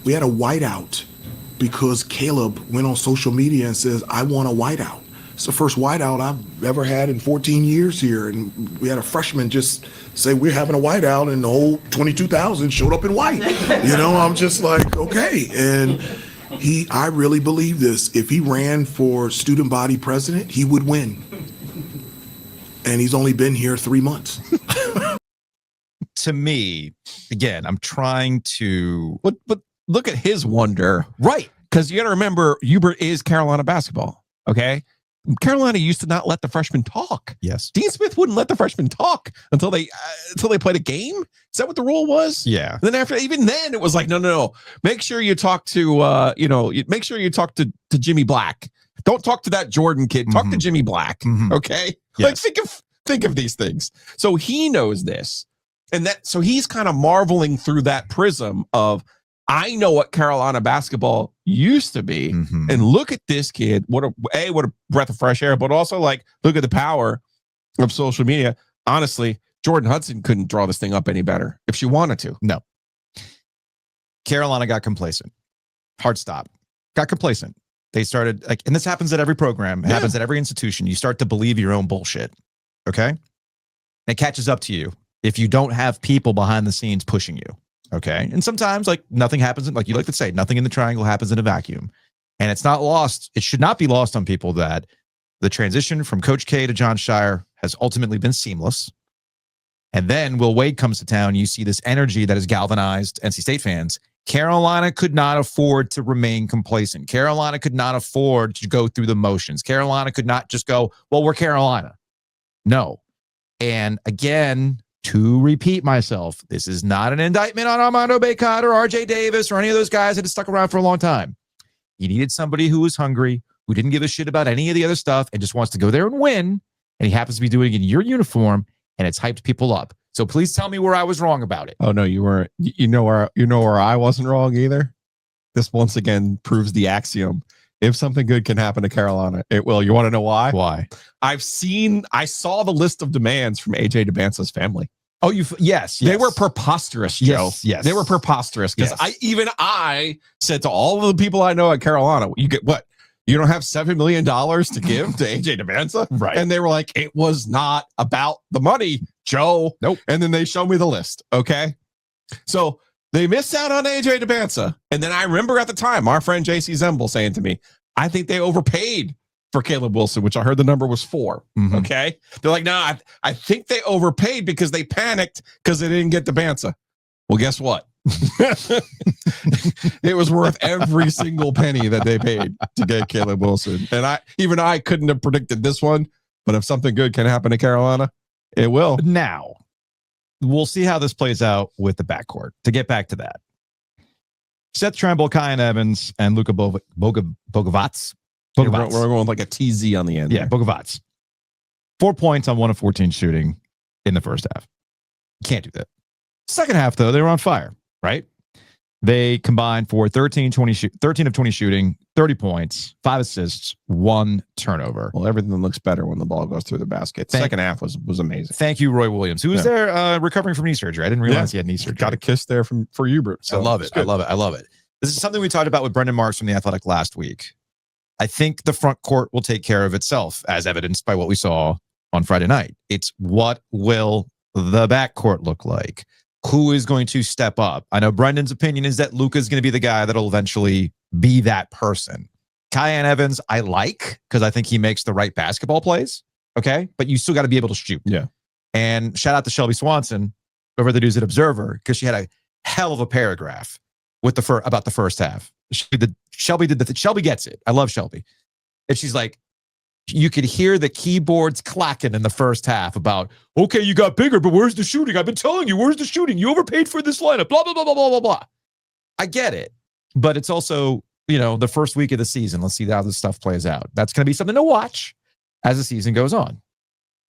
We had a whiteout because Caleb went on social media and says, I want a whiteout. It's the first whiteout I've ever had in 14 years here. And we had a freshman just say, we're having a whiteout, and the whole 22,000 showed up in white. I'm just like, okay. And I really believe this. If he ran for student body president, he would win. And he's only been here 3 months. To me, again, I'm trying to... But look at his wonder. Right. Because you got to remember, Hubert is Carolina basketball, okay? Carolina used to not let the freshmen talk. Yes. Dean Smith wouldn't let the freshmen talk until they played a game. Is that what the rule was? Yeah. And then even then it was like, no. Make sure you talk to, make sure you talk to Jimmy Black. Don't talk to that Jordan kid. Talk to Jimmy Black. Okay. Yes. Think of these things. So he knows this. So he's kind of marveling through that prism of, I know what Carolina basketball used to be, and look at this kid. What a breath of fresh air, but also look at the power of social media. Honestly, Jordan Hudson couldn't draw this thing up any better if she wanted to. No. Carolina got complacent. Hard stop. Got complacent. They started and this happens at every program. It happens at every institution. You start to believe your own bullshit. Okay. It catches up to you if you don't have people behind the scenes pushing you. Okay. And sometimes nothing happens. Like you like to say, nothing in the triangle happens in a vacuum. And it's not lost. It should not be lost on people that the transition from Coach K to John Scheyer has ultimately been seamless. And then Will Wade comes to town. You see this energy that has galvanized NC State fans. Carolina could not afford to remain complacent. Carolina could not afford to go through the motions. Carolina could not just go, well, we're Carolina. No. And again, to repeat myself, this is not an indictment on Armando Bacot or RJ Davis or any of those guys that have stuck around for a long time. You needed somebody who was hungry, who didn't give a shit about any of the other stuff and just wants to go there and win. And he happens to be doing it in your uniform, and it's hyped people up. So please tell me where I was wrong about it. Oh no, you weren't. You know where I wasn't wrong either. This once again proves the axiom: if something good can happen to Carolina, it will. You want to know why? Why? I saw the list of demands from AJ DeBance's family. Oh, yes. They were preposterous, Joe. Yes. They were preposterous because I said to all of the people I know at Carolina, you get what? You don't have $7 million to give to AJ DeBanca? Right. And they were like, it was not about the money, Joe. Nope. And then they showed me the list. Okay. So they missed out on AJ DeBanca. And then I remember at the time, our friend JC Zemble saying to me, I think they overpaid for Caleb Wilson, which I heard the number was 4. Okay. They're like, no, I think they overpaid because they panicked because they didn't get DeBanca. Well, guess what? It was worth every single penny that they paid to get Caleb Wilson. And I couldn't have predicted this one, but if something good can happen to Carolina, it will. Now, we'll see how this plays out with the backcourt. To get back to that, Seth Trimble, Kyan Evans, and Luka Bogovats. We're going with like a TZ on the end. Yeah, Bogovats. 4 points on 1 of 14 shooting in the first half. Can't do that. Second half, though, they were on fire, right? They combined for 13 of 20 shooting, 30 points, 5 assists, 1 turnover. Well, everything looks better when the ball goes through the basket. Second half was amazing. Thank you, Roy Williams, who was there recovering from knee surgery. I didn't realize he had knee surgery. Got a kiss there for Hubert. So I love it. I love it. This is something we talked about with Brendan Marks from The Athletic last week. I think the front court will take care of itself, as evidenced by what we saw on Friday night. It's what will the backcourt look like? Who is going to step up? I know Brendan's opinion is that Luka's going to be the guy that'll eventually be that person. Kyan Evans, I like, because I think he makes the right basketball plays. Okay. But you still got to be able to shoot. Yeah. And shout out to Shelby Swanson over the news at Observer, because she had a hell of a paragraph with about the first half. Shelby gets it. I love Shelby. And she's like, you could hear the keyboards clacking in the first half about, okay, you got bigger, but where's the shooting? I've been telling you, where's the shooting? You overpaid for this lineup, blah, blah, blah, blah, blah, blah, blah. I get it. But it's also, the first week of the season. Let's see how this stuff plays out. That's going to be something to watch as the season goes on,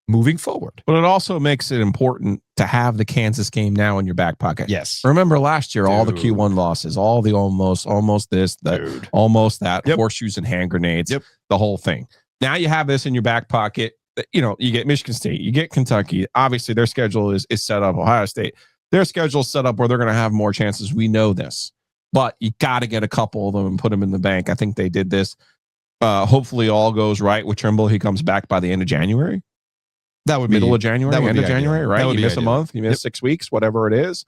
moving forward. But it also makes it important to have the Kansas game now in your back pocket. Yes. Remember last year, all the Q1 losses, all the almost this, that, almost that, horseshoes and hand grenades, the whole thing. Now you have this in your back pocket. You get Michigan State, you get Kentucky. Obviously, their schedule is set up. Ohio State, their schedule is set up where they're going to have more chances. We know this, but you got to get a couple of them and put them in the bank. I think they did this. Hopefully, all goes right with Trimble. He comes back by the end of January. That would be middle of January, end of January, right? You miss a month, you miss 6 weeks, whatever it is.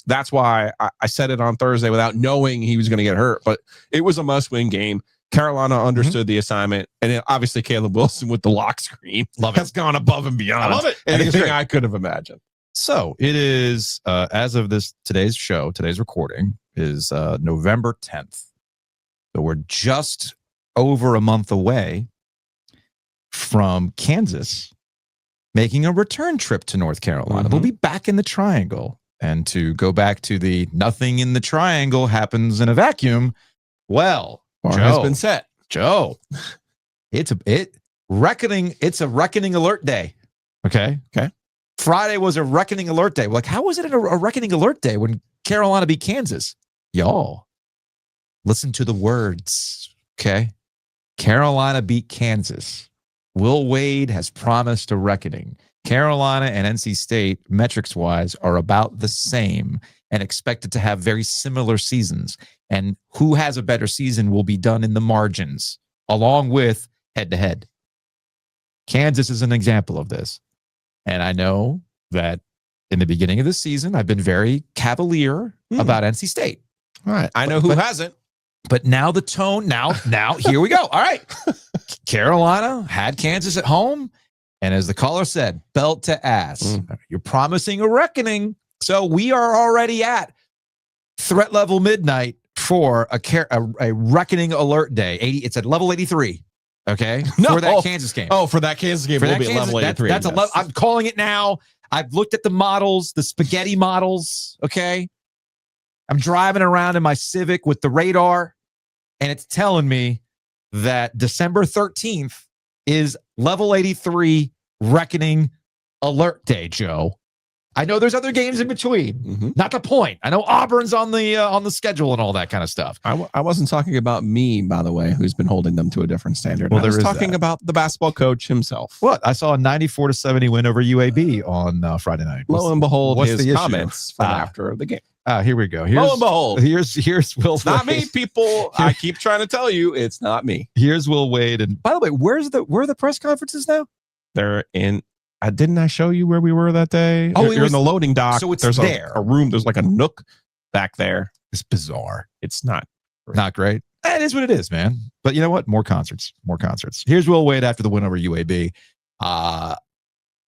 That's why I said it on Thursday without knowing he was going to get hurt, but it was a must-win game. Carolina understood the assignment, and then obviously Caleb Wilson with the lock screen has gone above and beyond. I love it. Anything I could have imagined. So it is, as of today's recording is November 10th. So we're just over a month away from Kansas making a return trip to North Carolina. We'll be back in the triangle. And to go back to the nothing in the triangle happens in a vacuum, well, Bar has been set. Joe, it's a reckoning alert day. Okay. Friday was a reckoning alert day. Like, how was it a reckoning alert day when Carolina beat Kansas? Y'all, listen to the words. Okay. Carolina beat Kansas. Will Wade has promised a reckoning. Carolina and NC State, metrics-wise, are about the same and expected to have very similar seasons. And who has a better season will be done in the margins, along with head-to-head. Kansas is an example of this. And I know that in the beginning of the season, I've been very cavalier about NC State. All right. I know who hasn't. But now the tone, now here we go. All right. Carolina had Kansas at home. And as the caller said, belt to ass. You're promising a reckoning. So we are already at threat level midnight for a reckoning alert day. It's at level 83. Okay. For that Kansas game. Oh, for that Kansas game, it'll be at level 83. I'm calling it now. I've looked at the models, the spaghetti models. Okay. I'm driving around in my Civic with the radar, and it's telling me that December 13th is level 83 reckoning alert day, Joe. I know there's other games in between. Not the point. I know Auburn's on the schedule and all that kind of stuff. I wasn't talking about me, by the way, who's been holding them to a different standard. Well, I was talking about the basketball coach himself. What? I saw a 94-70 win over UAB on Friday night. Lo and behold, what's his the comments from after the game. Here we go. Lo and behold. Here's Will. It's not me, people. I keep trying to tell you, it's not me. Here's Will Wade. And by the way, where are the press conferences now? They're in. Didn't I show you where we were that day? Oh, you're in the loading dock. So it's there's there. a room. There's like a nook back there. It's bizarre. It's not great. It is what it is, man. But you know what? More concerts. Here's Will Wade after the win over UAB.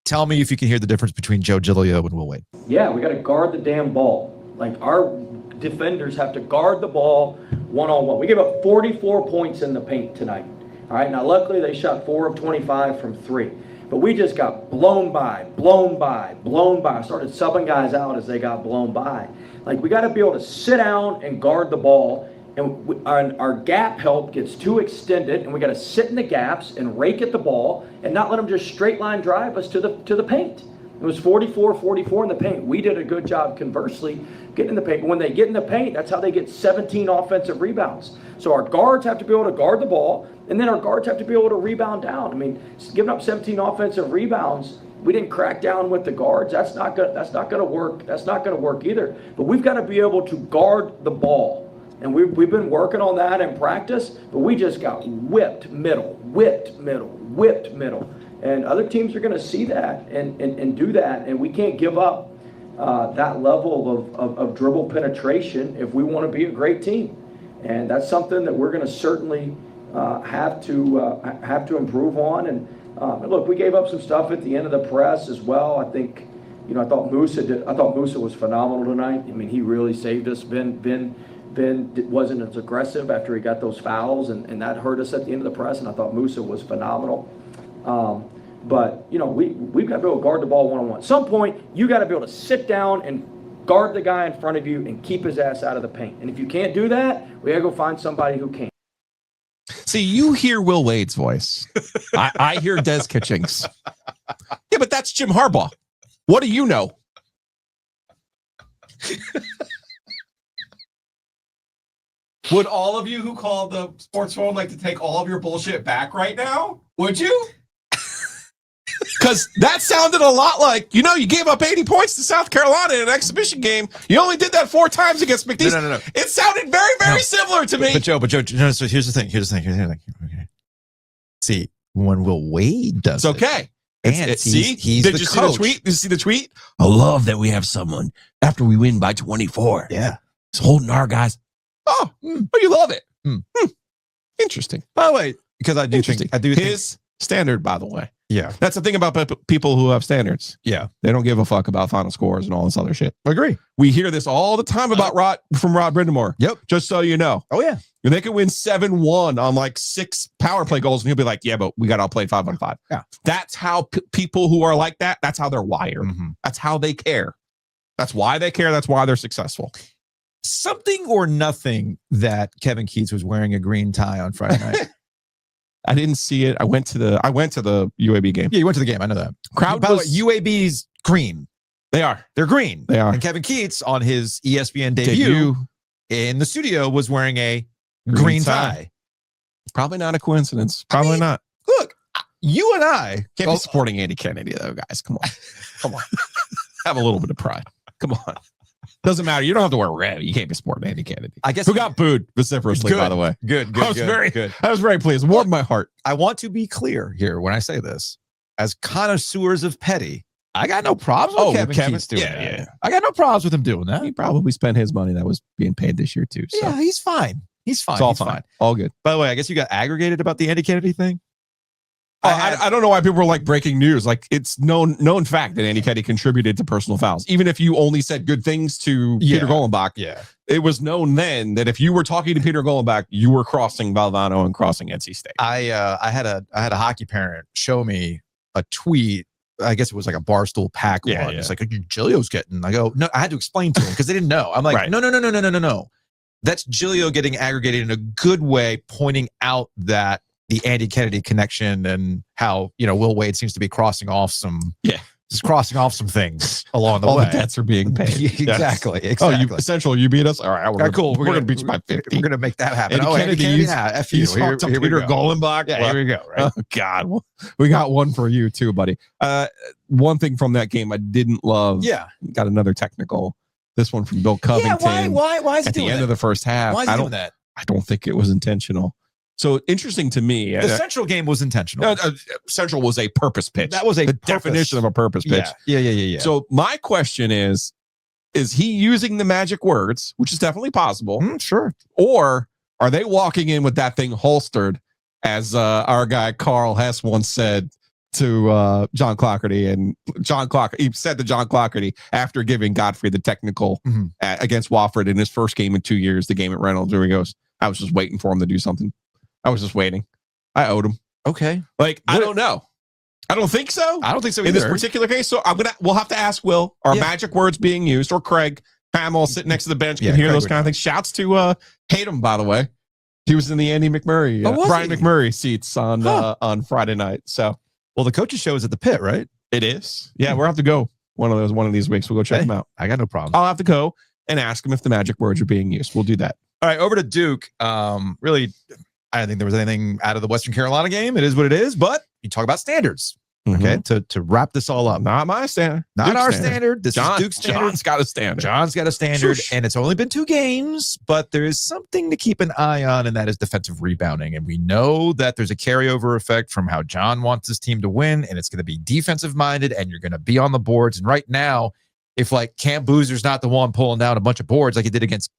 Tell me if you can hear the difference between Joe Giglio and Will Wade. Yeah, we got to guard the damn ball. Like, our defenders have to guard the ball one-on-one. We gave up 44 points in the paint tonight. All right, now luckily they shot 4 of 25 from 3. But we just got blown by. Started subbing guys out as they got blown by. Like, we got to be able to sit down and guard the ball and our gap help gets too extended, and we got to sit in the gaps and rake at the ball and not let them just straight line drive us to the paint. It was 44-44 in the paint. We did a good job, conversely, getting in the paint. But when they get in the paint, that's how they get 17 offensive rebounds. So our guards have to be able to guard the ball, and then our guards have to be able to rebound down. I mean, giving up 17 offensive rebounds, we didn't crack down with the guards. That's not going to work. That's not going to work either. But we've got to be able to guard the ball. And we've been working on that in practice, but we just got whipped middle. And other teams are going to see that and do that. And we can't give up that level of dribble penetration if we want to be a great team. And that's something that we're going to certainly have to improve on. And look, we gave up some stuff at the end of the press as well. I think, I thought Musa was phenomenal tonight. I mean, he really saved us. Ben wasn't as aggressive after he got those fouls, and that hurt us at the end of the press. And I thought Musa was phenomenal. But we've got to be able to guard the ball one-on-one. At some point, you got to be able to sit down and guard the guy in front of you and keep his ass out of the paint. And if you can't do that, we got to go find somebody who can. See, you hear Will Wade's voice. I hear Des Kitchings. Yeah, but that's Jim Harbaugh. What do you know? Would all of you who call the sports phone like to take all of your bullshit back right now? Would you? Because that sounded a lot like, you gave up 80 points to South Carolina in an exhibition game. You only did that 4 times against McNeese. No. It sounded very, very similar to me. But Joe, no, so here's the thing. Okay. See, when Will Wade does it's okay. And he's did the you coach. see the tweet? Did you see the tweet? I love that we have someone after we win by 24. Yeah. It's holding our guys. Oh, but you love it. Interesting. By the way, because I do think his standard, by the way. Yeah. That's the thing about people who have standards. Yeah. They don't give a fuck about final scores and all this other shit. I agree. We hear this all the time about Rod Brindamore. Yep. Just so you know. Oh, yeah. And they can win 7-1 on like 6 power play goals, and he'll be like, yeah, but we got outplayed 5-on-5. Yeah. That's how people who are like that, that's how they're wired. Mm-hmm. That's how they care. That's why they care. That's why they're successful. Something or nothing that Kevin Keats was wearing a green tie on Friday night. I didn't see it. I went to the UAB game. Yeah, you went to the game. I know that. Crowd by the way, UAB's green. They are. They're green. They are. And Kevin Keats on his ESPN debut in the studio was wearing a green tie. Probably not a coincidence. Probably not. Look, you and I can't be supporting Andy Kennedy though, guys. Come on. Have a little bit of pride. Come on. Doesn't matter. You don't have to wear red. You can't be supporting Andy Kennedy. I guess who got booed vociferously, by the way. Good. I was very pleased. Warmed my heart. I want to be clear here when I say this. As connoisseurs of petty, I got no problems with Kevin Keats doing that. Yeah. I got no problems with him doing that. He probably spent his money that was being paid this year too. So. Yeah, he's fine. It's all fine. All good. By the way, I guess you got aggregated about the Andy Kennedy thing. I don't know why people were like breaking news. Like it's known fact that Andy Kennedy contributed to personal fouls. Even if you only said good things to Peter Golenbach, it was known then that if you were talking to Peter Golenbach, you were crossing Valvano and crossing NC State. I had a hockey parent show me a tweet. I guess it was like a Barstool Pack one. Yeah. It's like Giglio's getting. I go, no. I had to explain to him because they didn't know. I'm like, no. That's Giglio getting aggregated in a good way, pointing out that the Andy Kennedy connection and how, Will Wade seems to be crossing off some things along the way. All the debts are being paid. Exactly. Oh, you beat us? All right, cool. We're going to beat you by 50. We're going to make that happen. Andy Kennedy, F you. Here Peter Golenbach. Yeah, here we go. Right? Oh, God. We got one for you too, buddy. One thing from that game I didn't love. Yeah. Got another technical. This one from Bill Covington. Yeah, why is he at doing the end of the first half? Why is he doing that? I don't think it was intentional. So interesting to me. The Central game was intentional. Central was a purpose pitch. That was the definition of a purpose pitch. Yeah. So my question is he using the magic words, which is definitely possible? Sure. Or are they walking in with that thing holstered, as our guy Carl Hess once said to John Clougherty, and he said to John Clougherty after giving Godfrey the technical against Wofford in his first game in 2 years, the game at Reynolds, where he goes, I was just waiting for him to do something. I was just waiting. I owed him. Okay. I don't know. I don't think so. I don't think so either. In this particular case. So we'll have to ask Will, are magic words being used, or Craig, Hamill sitting next to the bench, can Yeah, hear Craig those would kind of things. Shouts to Tatum, by the way. He was in the Andy McMurray, Oh, was Brian he? McMurray seats on Friday night. So, well, the coaches show is at the pit, right? it is. Yeah, we'll have to go one of these weeks. We'll go check Hey, them out. I got no problem. I'll have to go and ask him if the magic words are being used. We'll do that. All right, over to Duke. Really, I don't think there was anything out of the Western Carolina game. It is what it is, but you talk about standards. Okay, to wrap this all up. Not my standard. Not Duke's our standard. This is Duke's standard. John's got a standard. John's got a standard, Shush. and it's only been 2 games, but there is something to keep an eye on, and that is defensive rebounding. And we know that there's a carryover effect from how John wants his team to win, and it's going to be defensive minded, and you're going to be on the boards. And right now, if like Camp Boozer's not the one pulling down a bunch of boards like he did against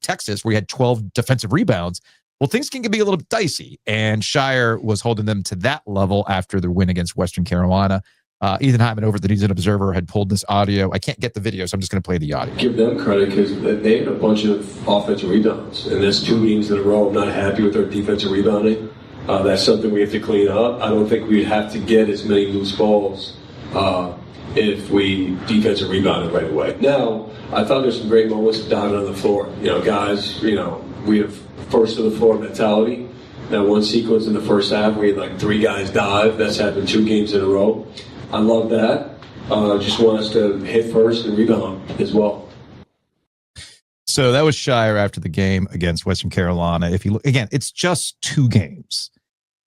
Texas, where he had 12 defensive rebounds, well, things can be a little dicey. And Scheyer was holding them to that level after their win against Western Carolina. Ethan Hyman over at the News and Observer had pulled this audio. I can't get the video, so I'm just going to play the audio. Give them credit because they had a bunch of offensive rebounds, and that's 2 games in a row. I'm not happy with our defensive rebounding. That's something we have to clean up. I don't think we'd have to get as many loose balls if we defensive rebounded right away. Now, I thought there's some great moments of diving on the floor. Guys, we have first to the floor mentality. That one sequence in the first half, we had like 3 guys dive. That's happened 2 games in a row. I love that. Just want us to hit first and rebound as well. So that was Scheyer after the game against Western Carolina. If you look, again, it's just 2 games.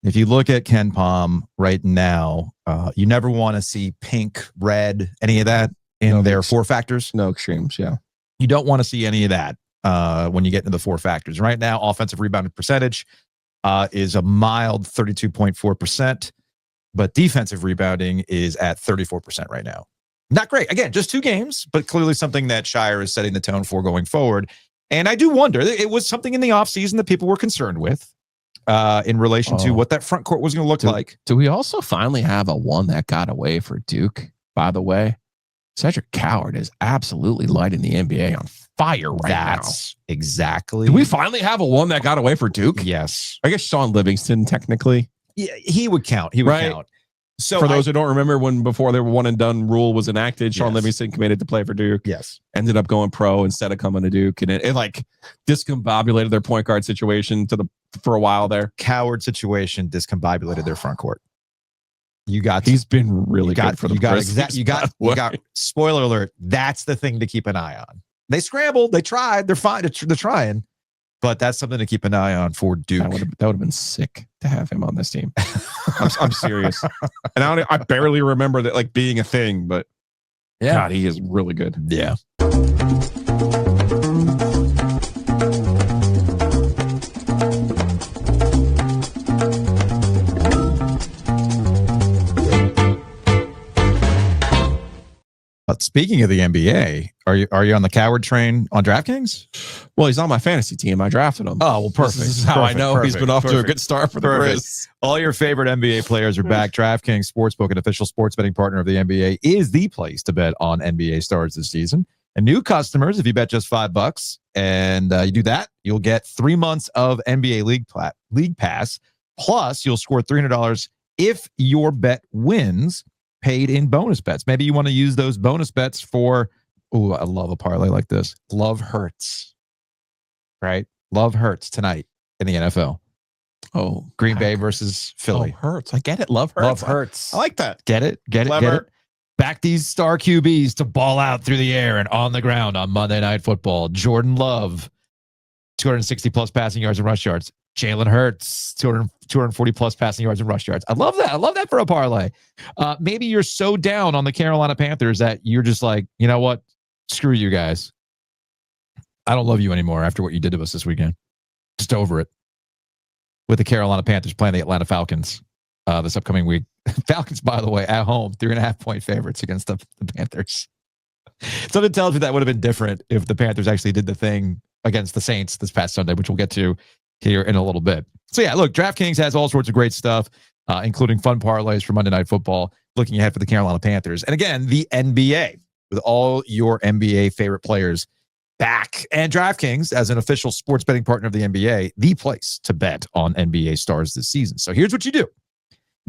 If you look at Ken Pom right now, you never want to see pink, red, any of that in their 4 factors. No extremes, yeah. You don't want to see any of that when you get into the 4 factors. Right now, offensive rebounding percentage is a mild 32.4%, but defensive rebounding is at 34% right now. Not great. Again, just 2 games, but clearly something that Scheyer is setting the tone for going forward. And I do wonder, it was something in the offseason that people were concerned with in relation to what that front court was going to look like. Do we also finally have a one that got away for Duke, by the way? Cedric Coward is absolutely lighting the NBA on fire right now. That's exactly. Do we finally have a one that got away for Duke? Yes. I guess Sean Livingston, technically. Yeah, he would count. He would count. So for those who don't remember, when before the one and done rule was enacted, Sean Yes. Livingston committed to play for Duke. Yes. Ended up going pro instead of coming to Duke. And it like discombobulated their point guard situation for a while there. Coward situation discombobulated their front court. He's been really good for the Grizzlies. You got spoiler alert. That's the thing to keep an eye on. They scrambled. They tried. They're fine. They're trying. But that's something to keep an eye on for Duke. That would have been sick to have him on this team. I'm serious. And I barely remember that like being a thing, but yeah, God, he is really good. Yeah. But speaking of the NBA, are you on the Coward train on DraftKings? Well, he's on my fantasy team. I drafted him. Oh, well, perfect. This is how I know he's been off to a good start for the Grizz. All your favorite NBA players are back. DraftKings Sportsbook, an official sports betting partner of the NBA, is the place to bet on NBA stars this season. And new customers, if you bet just $5 and you do that, you'll get 3 months of NBA League Pass. Plus, you'll score $300 if your bet wins, paid in bonus bets. Maybe you want to use those bonus bets for, I love a parlay like this. Love hurts, right? Love hurts tonight in the NFL. Oh, Green Bay versus Philly. Oh, hurts. I get it. Love hurts. Love hurts. I like that. Get it? Get it? Back these star QBs to ball out through the air and on the ground on Monday Night Football. Jordan Love, 260 plus passing yards and rush yards. Jalen Hurts, 240 plus passing yards and rush yards. I love that. I love that for a parlay. Maybe you're so down on the Carolina Panthers that you're just like, you know what? Screw you guys. I don't love you anymore after what you did to us this weekend. Just over it. With the Carolina Panthers playing the Atlanta Falcons this upcoming week. Falcons, by the way, at home, 3.5-point favorites against the Panthers. Something tells me that would have been different if the Panthers actually did the thing against the Saints this past Sunday, which we'll get to here in a little bit. So yeah, look, DraftKings has all sorts of great stuff, including fun parlays for Monday Night Football, looking ahead for the Carolina Panthers. And again, the NBA, with all your NBA favorite players back. And DraftKings, as an official sports betting partner of the NBA, the place to bet on NBA stars this season. So here's what you do.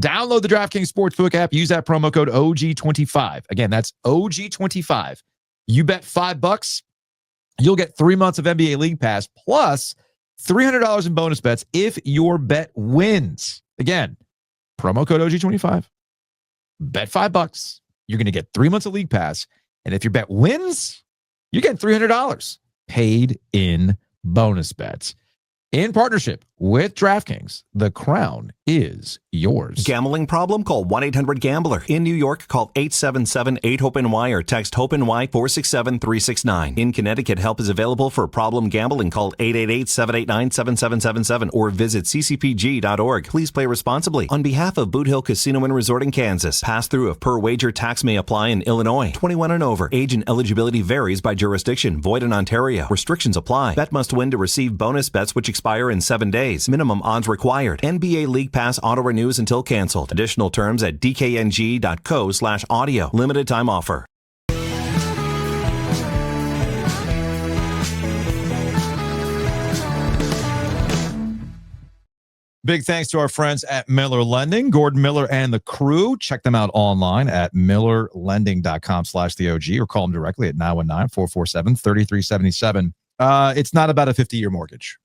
Download the DraftKings Sportsbook app. Use that promo code OG25. Again, that's OG25. You bet $5. You'll get 3 months of NBA League Pass plus $300 in bonus bets if your bet wins. Again, promo code OG25. Bet $5. You're going to get 3 months of League Pass. And if your bet wins, you get $300 paid in bonus bets. In partnership with DraftKings, the crown is yours. Gambling problem? Call 1-800-GAMBLER. In New York, call 877-8-HOPE-NY or text HOPE-NY 467-369. In Connecticut, help is available for problem gambling. Call 888-789-7777 or visit ccpg.org. Please play responsibly. On behalf of Boot Hill Casino and Resort in Kansas, pass-through of per wager tax may apply in Illinois. 21 and over. Age and eligibility varies by jurisdiction. Void in Ontario. Restrictions apply. Bet must win to receive bonus bets which expire in 7 days. Minimum odds required. NBA League Pass auto renews until canceled. Additional terms at dkng.co/audio. Limited time offer. Big thanks to our friends at Miller Lending, Gordon Miller and the crew. Check them out online at millerlending.com/the-OG or call them directly at 919-447-3377. It's not about a 50-year mortgage.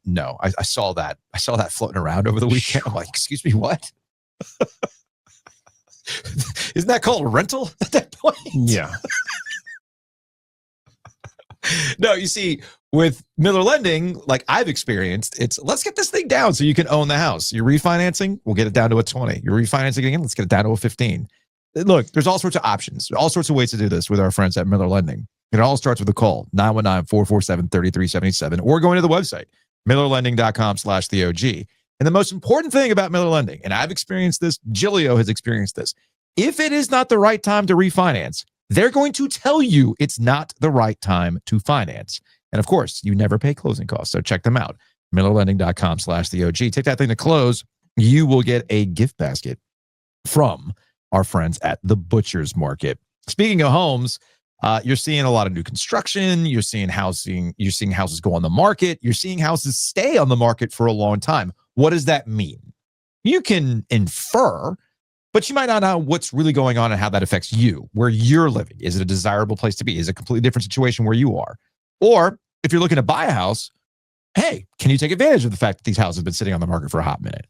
No, I saw that. I saw that floating around over the weekend. I'm like, excuse me, what? Isn't that called a rental at that point? Yeah. No, you see, with Miller Lending, like I've experienced, it's let's get this thing down so you can own the house. You're refinancing, we'll get it down to a 20. You're refinancing again, let's get it down to a 15. Look, there's all sorts of options, all sorts of ways to do this with our friends at Miller Lending. It all starts with a call, 919-447-3377, or going to the website, millerlending.com/the-OG. And the most important thing about Miller Lending, and I've experienced this, Giglio has experienced this, if it is not the right time to refinance, they're going to tell you it's not the right time to finance. And of course, you never pay closing costs, so check them out, millerlending.com/the-OG. Take that thing to close. You will get a gift basket from our friends at the Butcher's Market. Speaking of homes, you're seeing a lot of new construction. You're seeing houses go on the market. You're seeing houses stay on the market for a long time. What does that mean? You can infer, but you might not know what's really going on and how that affects you, where you're living. Is it a desirable place to be? Is it a completely different situation where you are? Or if you're looking to buy a house, hey, can you take advantage of the fact that these houses have been sitting on the market for a hot minute?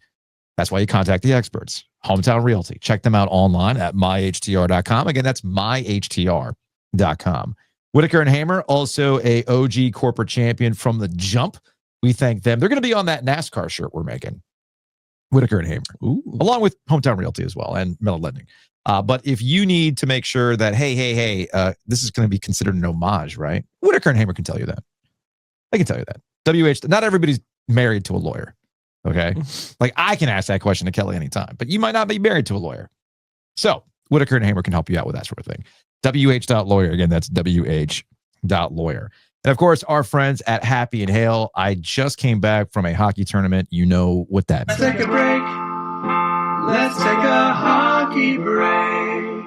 That's why you contact the experts, Hometown Realty. Check them out online at myhtr.com. Again, that's myhtr.com. Whitaker and Hamer, also a OG corporate champion from the jump. We thank them. They're going to be on that NASCAR shirt we're making. Whitaker and Hamer, along with Hometown Realty as well and Miller Lending. But if you need to make sure that, hey, this is going to be considered an homage, right? Whitaker and Hamer can tell you that. I can tell you that. Not everybody's married to a lawyer. Okay. Like I can ask that question to Kelly anytime, but you might not be married to a lawyer. So Whitaker and Hamer can help you out with that sort of thing. WH.lawyer. Again, that's WH.lawyer. And of course, our friends at Happy and Hale. I just came back from a hockey tournament. You know what that means. Let's take a break. Let's take a hockey break.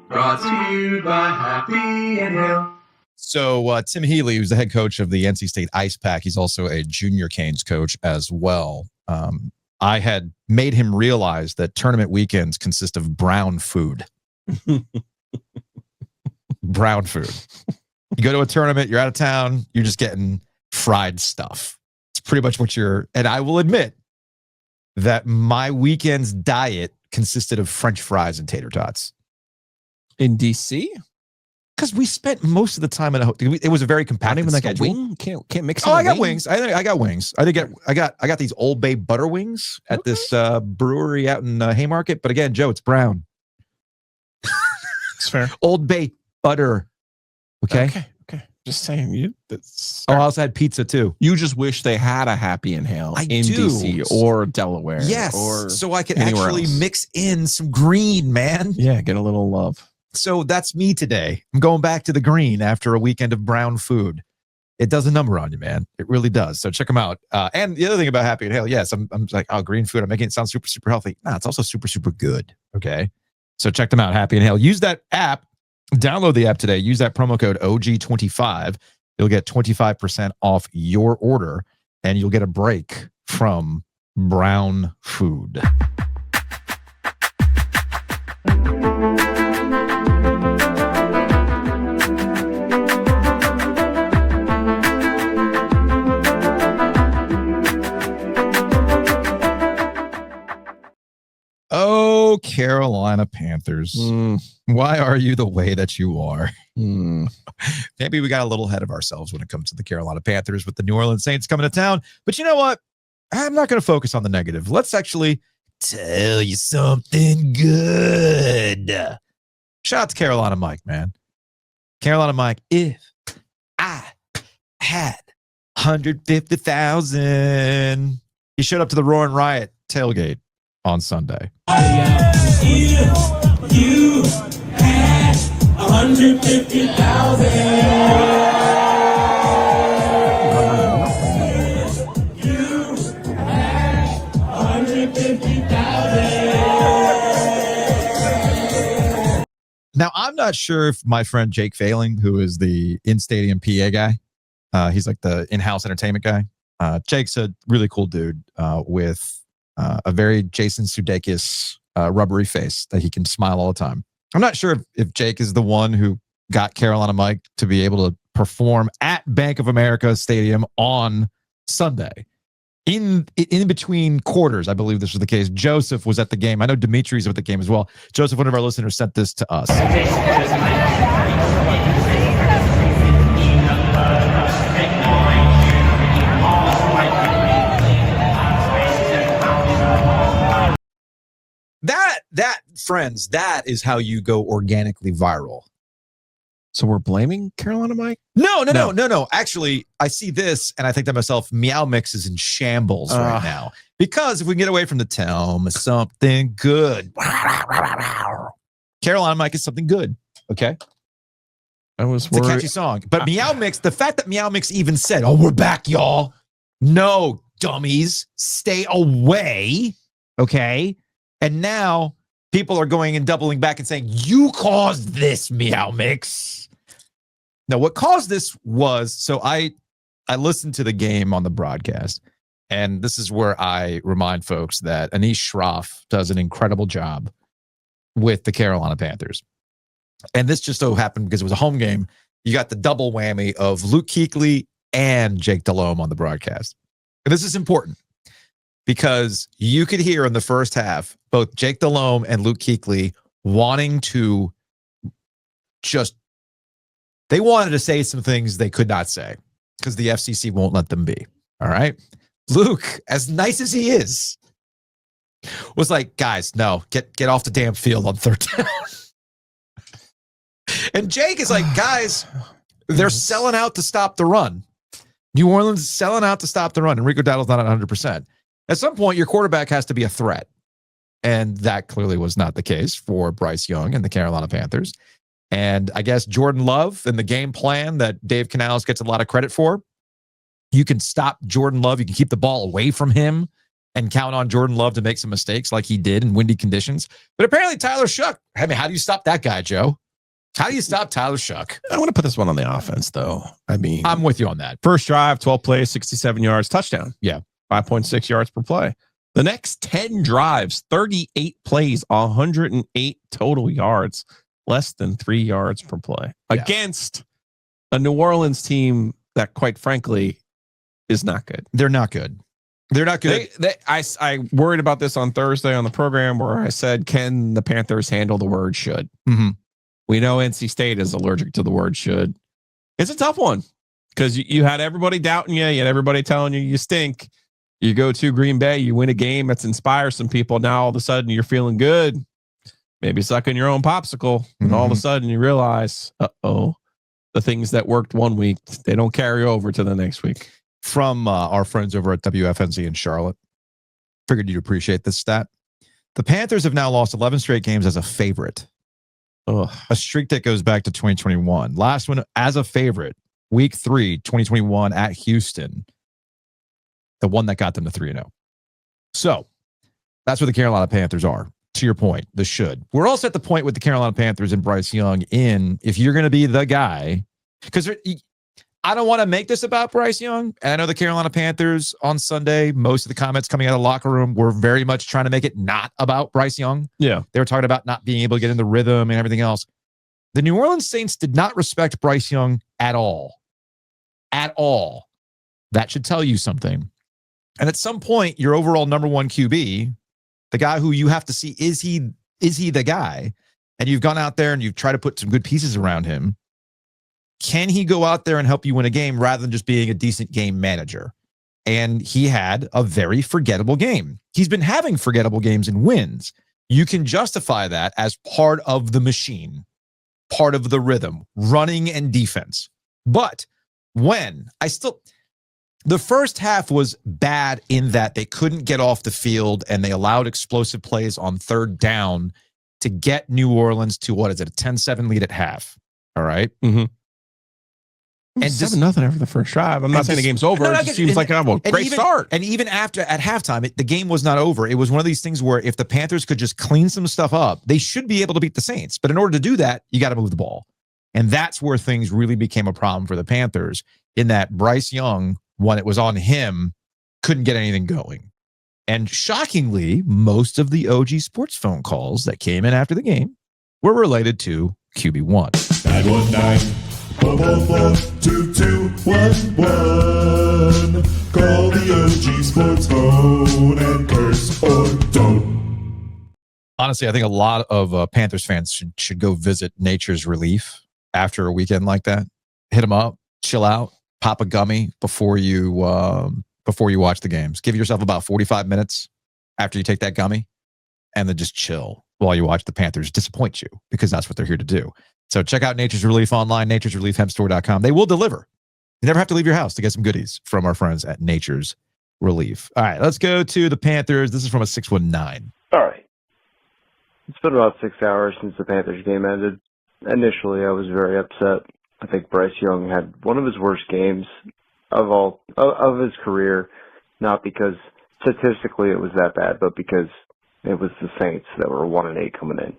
Brought to you by Happy and Hale. So Tim Healy, who's the head coach of the NC State Ice Pack, he's also a junior Canes coach as well. I had made him realize that tournament weekends consist of brown food. Brown food. You go to a tournament, you're out of town, you're just getting fried stuff. It's pretty much what and I will admit that my weekend's diet consisted of French fries and tater tots. In DC? Because we spent most of the time in a hotel. It was a very compacted Not even like schedule. a wing? Can't mix Oh, in a I got wing? wings. I got wings. I got these Old Bay butter wings at this brewery out in Haymarket. But again, Joe, it's brown. It's fair. Old Bay butter. Okay. Just saying. I also had pizza too. You just wish they had a Happy and Hale in do. DC or Delaware. Yes. Or so I could anywhere actually else. mix in some green, man. Yeah, get a little love. So that's me today. I'm going back to the green after a weekend of brown food. It does a number on you, man. It really does. So check them out. And the other thing about Happy and Hale, yes, I'm like, oh, green food. I'm making it sound super, super healthy. No, it's also super, super good. Okay. So check them out, Happy and Hale. Use that app. Download the app today. Use that promo code OG25. You'll get 25% off your order, and you'll get a break from brown food. Carolina Panthers. Why are you the way that you are? Maybe we got a little ahead of ourselves when it comes to the Carolina Panthers with the New Orleans Saints coming to town. But you know what? I'm not going to focus on the negative. Let's actually tell you something good. Shout out to Carolina Mike, man. Carolina Mike, if I had 150,000, he showed up to the Roaring Riot tailgate on Sunday. If you had 150,000. Now, I'm not sure if my friend Jake Failing, who is the in-stadium PA guy, he's like the in-house entertainment guy. Jake's a really cool dude with a very Jason Sudeikis rubbery face that he can smile all the time. I'm not sure if Jake is the one who got Carolina Mike to be able to perform at Bank of America Stadium on Sunday. In between quarters, I believe this was the case. Joseph was at the game. I know Dimitri's at the game as well. Joseph, one of our listeners, sent this to us. That, friends, that is how you go organically viral. So we're blaming Carolina Mike? No. Actually, I see this and I think to myself, Meow Mix is in shambles right now. Because if we can get away from the tell me something good. Carolina Mike is something good. Okay. It's a catchy song. But Meow Mix, the fact that Meow Mix even said, "Oh, we're back, y'all." No, dummies. Stay away. Okay. And now people are going and doubling back and saying, "You caused this, Meow Mix." Now, what caused this was, so I listened to the game on the broadcast, and this is where I remind folks that Anish Shroff does an incredible job with the Carolina Panthers. And this just so happened because it was a home game. You got the double whammy of Luke Kuechly and Jake Delhomme on the broadcast. And this is important because you could hear in the first half both Jake Delhomme and Luke Kuechly wanting to they wanted to say some things they could not say because the FCC won't let them be. All right. Luke, as nice as he is, was like, "Guys, no, get off the damn field on third down." And Jake is like, "Guys, they're selling out to stop the run. New Orleans is selling out to stop the run. And Rico Dowdle's not at 100%. At some point, your quarterback has to be a threat." And that clearly was not the case for Bryce Young and the Carolina Panthers. And I guess Jordan Love and the game plan that Dave Canales gets a lot of credit for. You can stop Jordan Love. You can keep the ball away from him and count on Jordan Love to make some mistakes like he did in windy conditions. But apparently Tyler Shuck, I mean, how do you stop that guy, Joe? How do you stop Tyler Shuck? I want to put this one on the offense, though. I mean, I'm with you on that. First drive, 12 plays, 67 yards, touchdown. Yeah. 5.6 yards per play. The next 10 drives, 38 plays, 108 total yards, less than 3 yards per play against a New Orleans team that, quite frankly, is not good. They're not good. They're not good. I worried about this on Thursday on the program where I said, can the Panthers handle the word should? Mm-hmm. We know NC State is allergic to the word should. It's a tough one because you had everybody doubting you. You had everybody telling you stink. You go to Green Bay, you win a game that's inspires some people. Now all of a sudden you're feeling good. Maybe sucking your own popsicle. And all of a sudden you realize, the things that worked one week, they don't carry over to the next week. From our friends over at WFNZ in Charlotte. Figured you'd appreciate this stat. The Panthers have now lost 11 straight games as a favorite. A streak that goes back to 2021. Last one as a favorite, week 3, 2021 at Houston. The one that got them to 3-0. So that's where the Carolina Panthers are. To your point, the should. We're also at the point with the Carolina Panthers and Bryce Young if you're going to be the guy, because I don't want to make this about Bryce Young. And I know the Carolina Panthers on Sunday, most of the comments coming out of the locker room were very much trying to make it not about Bryce Young. Yeah. They were talking about not being able to get in the rhythm and everything else. The New Orleans Saints did not respect Bryce Young at all. At all. That should tell you something. And at some point, your overall number one QB, the guy who you have to see, is he is he the guy? And you've gone out there and you've tried to put some good pieces around him. Can he go out there and help you win a game rather than just being a decent game manager? And he had a very forgettable game. He's been having forgettable games and wins. You can justify that as part of the machine, part of the rhythm, running and defense. But the first half was bad in that they couldn't get off the field and they allowed explosive plays on third down to get New Orleans to, a 10-7 lead at half. All right. Mm-hmm. And 7-0 after the first drive. I'm not saying the game's over. It just seems like a great start. And even at halftime, the game was not over. It was one of these things where if the Panthers could just clean some stuff up, they should be able to beat the Saints. But in order to do that, you got to move the ball. And that's where things really became a problem for the Panthers, in that Bryce Young, when it was on him, couldn't get anything going. And shockingly, most of the OG Sports phone calls that came in after the game were related to QB1. 919 444 2211. Call the OG Sports phone and curse or don't. Honestly, I think a lot of Panthers fans should go visit Nature's Relief after a weekend like that. Hit them up, chill out, pop a gummy before you watch the games. Give yourself about 45 minutes after you take that gummy, and then just chill while you watch the Panthers disappoint you, because that's what they're here to do. So check out Nature's Relief online, naturesreliefhempstore.com. They will deliver. You never have to leave your house to get some goodies from our friends at Nature's Relief. All right, let's go to the Panthers. This is from a 619. All right. It's been about 6 hours since the Panthers game ended. Initially, I was very upset. I think Bryce Young had one of his worst games of his career, not because statistically it was that bad, but because it was the Saints that were 1-8 coming in.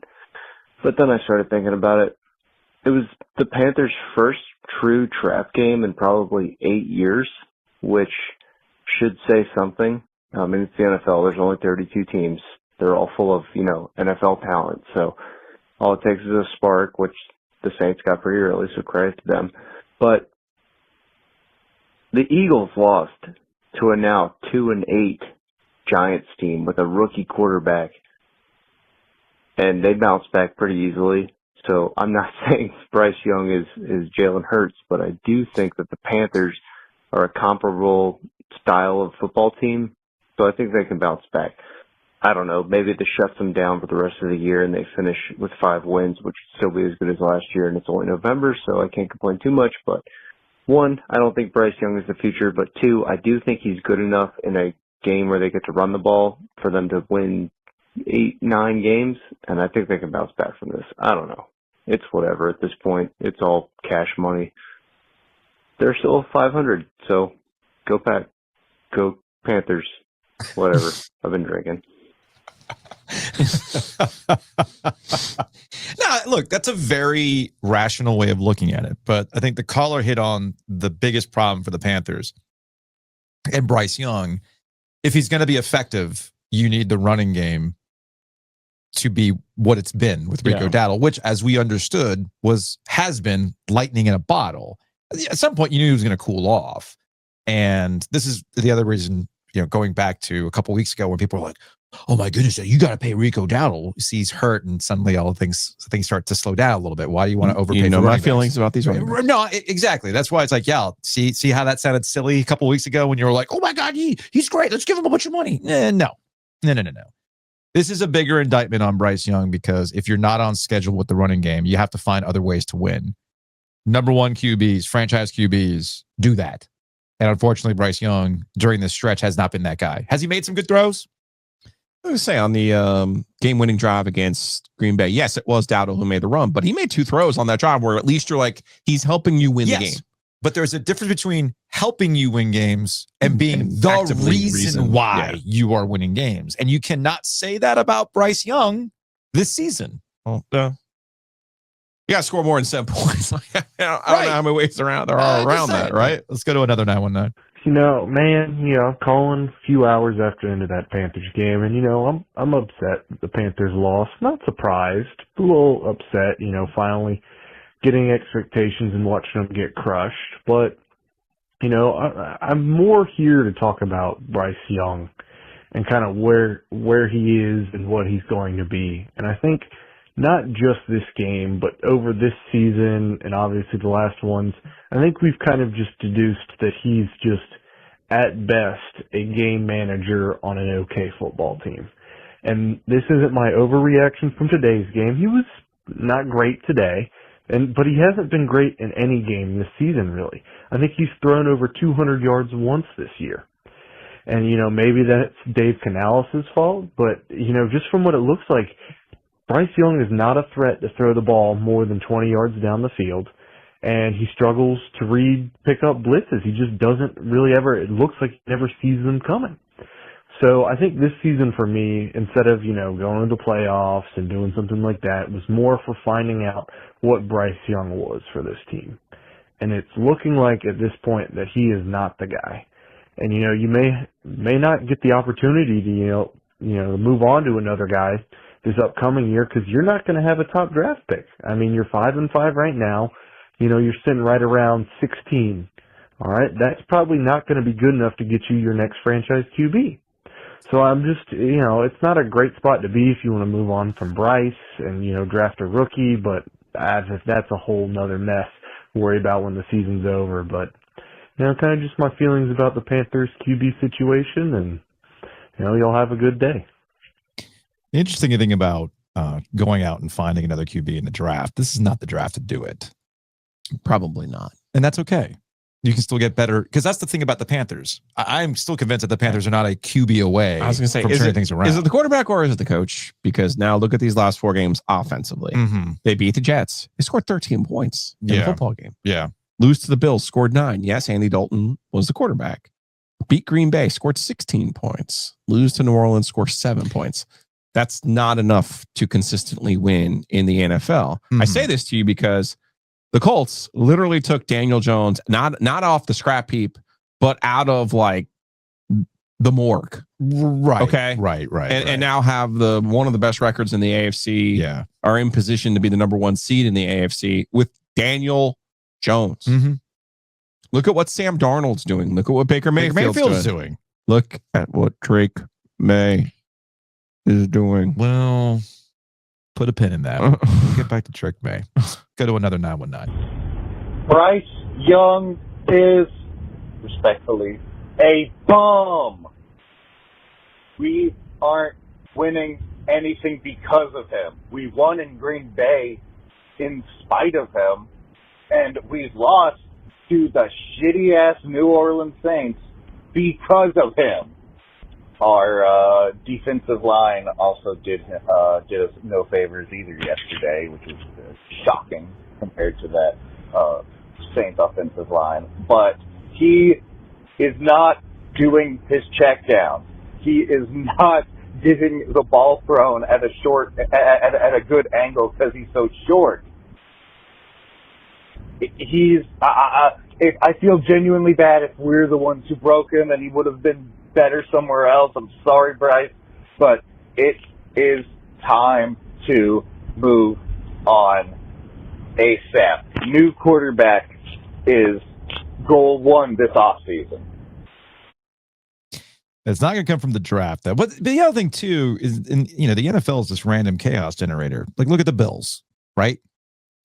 But then I started thinking about it. It was the Panthers' first true trap game in probably 8 years, which should say something. I mean, it's the NFL. There's only 32 teams. They're all full of, NFL talent. So all it takes is a spark, which the Saints got pretty early, so credit to them. But the Eagles lost to a now 2-8 Giants team with a rookie quarterback, and they bounced back pretty easily. So I'm not saying Bryce Young is Jalen Hurts, but I do think that the Panthers are a comparable style of football team, so I think they can bounce back. I don't know, maybe this shuts them down for the rest of the year and they finish with 5 wins, which would still be as good as last year, and it's only November, so I can't complain too much. But 1, I don't think Bryce Young is the future, but 2, I do think he's good enough in a game where they get to run the ball for them to win 8-9 games, and I think they can bounce back from this. I don't know. It's whatever at this point. It's all cash money. They're still 500, so go Pack. Go Panthers. Whatever. I've been drinking. Now, look, that's a very rational way of looking at it, but I think the caller hit on the biggest problem for the Panthers and Bryce Young. If he's going to be effective, you need the running game to be what it's been with Rico Dowdle, which, as we understood, has been lightning in a bottle. At some point, you knew he was going to cool off, and this is the other reason. Going back to a couple weeks ago when people were like, "Oh my goodness, you got to pay Rico Dowdle." You see he's hurt, and suddenly all things start to slow down a little bit. Why do you want to overpay? You know my feelings about these running backs. No, exactly. That's why it's like, see how that sounded silly a couple weeks ago when you were like, "Oh my God, he's great. Let's give him a bunch of money." No. This is a bigger indictment on Bryce Young, because if you're not on schedule with the running game, you have to find other ways to win. Number 1 QBs, franchise QBs, do that. And unfortunately, Bryce Young, during this stretch, has not been that guy. Has he made some good throws? I would say on the game-winning drive against Green Bay, yes, it was Dowdle who made the run, but he made 2 throws on that drive where at least you're like, he's helping you win the game. But there's a difference between helping you win games and being the reason why you are winning games. And you cannot say that about Bryce Young this season. Well, you got to score more than 7 points. I don't know how many ways there are around that, right? Let's go to another 919. I'm calling a few hours after the end of that Panthers game, and, I'm upset that the Panthers lost. Not surprised, a little upset, finally getting expectations and watching them get crushed. But, I'm more here to talk about Bryce Young and kind of where he is and what he's going to be. And I think not just this game, but over this season and obviously the last ones, I think we've kind of just deduced that he's just at best a game manager on an okay football team. And this isn't my overreaction from today's game. He was not great today, but he hasn't been great in any game this season, really. I think he's thrown over 200 yards once this year. And, maybe that's Dave Canales' fault, but, just from what it looks like, Bryce Young is not a threat to throw the ball more than 20 yards down the field, and he struggles to pick up blitzes. He just doesn't really ever, it looks like he never sees them coming. So I think this season for me, instead of, going to the playoffs and doing something like that, was more for finding out what Bryce Young was for this team. And it's looking like at this point that he is not the guy. And, you may not get the opportunity to, move on to another guy this upcoming year because you're not going to have a top draft pick. I mean, you're 5-5 right now. You're sitting right around 16. All right. That's probably not going to be good enough to get you your next franchise QB. So I'm just, it's not a great spot to be if you want to move on from Bryce and, draft a rookie, but that's a whole nother mess to worry about when the season's over. But, kind of just my feelings about the Panthers QB situation, and, you'll have a good day. The interesting thing about going out and finding another QB in the draft, this is not the draft to do it. Probably not. And that's okay. You can still get better, because that's the thing about the Panthers. I'm still convinced that the Panthers are not a QB away. I was going to say, from turning things around. Is it the quarterback or is it the coach? Because now look at these last 4 games offensively. Mm-hmm. They beat the Jets. They scored 13 points in the football game. Yeah. Lose to the Bills, scored 9. Yes, Andy Dalton was the quarterback. Beat Green Bay, scored 16 points. Lose to New Orleans, score 7 points. That's not enough to consistently win in the NFL. Mm-hmm. I say this to you because the Colts literally took Daniel Jones, not off the scrap heap, but out of like the morgue. Right. Okay. Right. And now have one of the best records in the AFC. Yeah. Are in position to be the number 1 seed in the AFC with Daniel Jones. Mm-hmm. Look at what Sam Darnold's doing. Look at what Baker Mayfield's doing. Look at what Drake May is doing. Well, put a pin in that. We'll get back to Drake May. Go to another 919. Bryce Young is, respectfully, a bum. We aren't winning anything because of him. We won in Green Bay in spite of him, and we've lost to the shitty-ass New Orleans Saints because of him. Our defensive line also did us no favors either yesterday, which was shocking compared to that Saints offensive line. But he is not doing his check down. He is not getting the ball thrown at a good angle because he's so short. I feel genuinely bad if we're the ones who broke him and he would have been better somewhere else. I'm sorry, Bryce, but it is time to move on ASAP. New quarterback is goal 1 this offseason. It's not going to come from the draft. But the other thing too is, the NFL is this random chaos generator. Like, look at the Bills, right?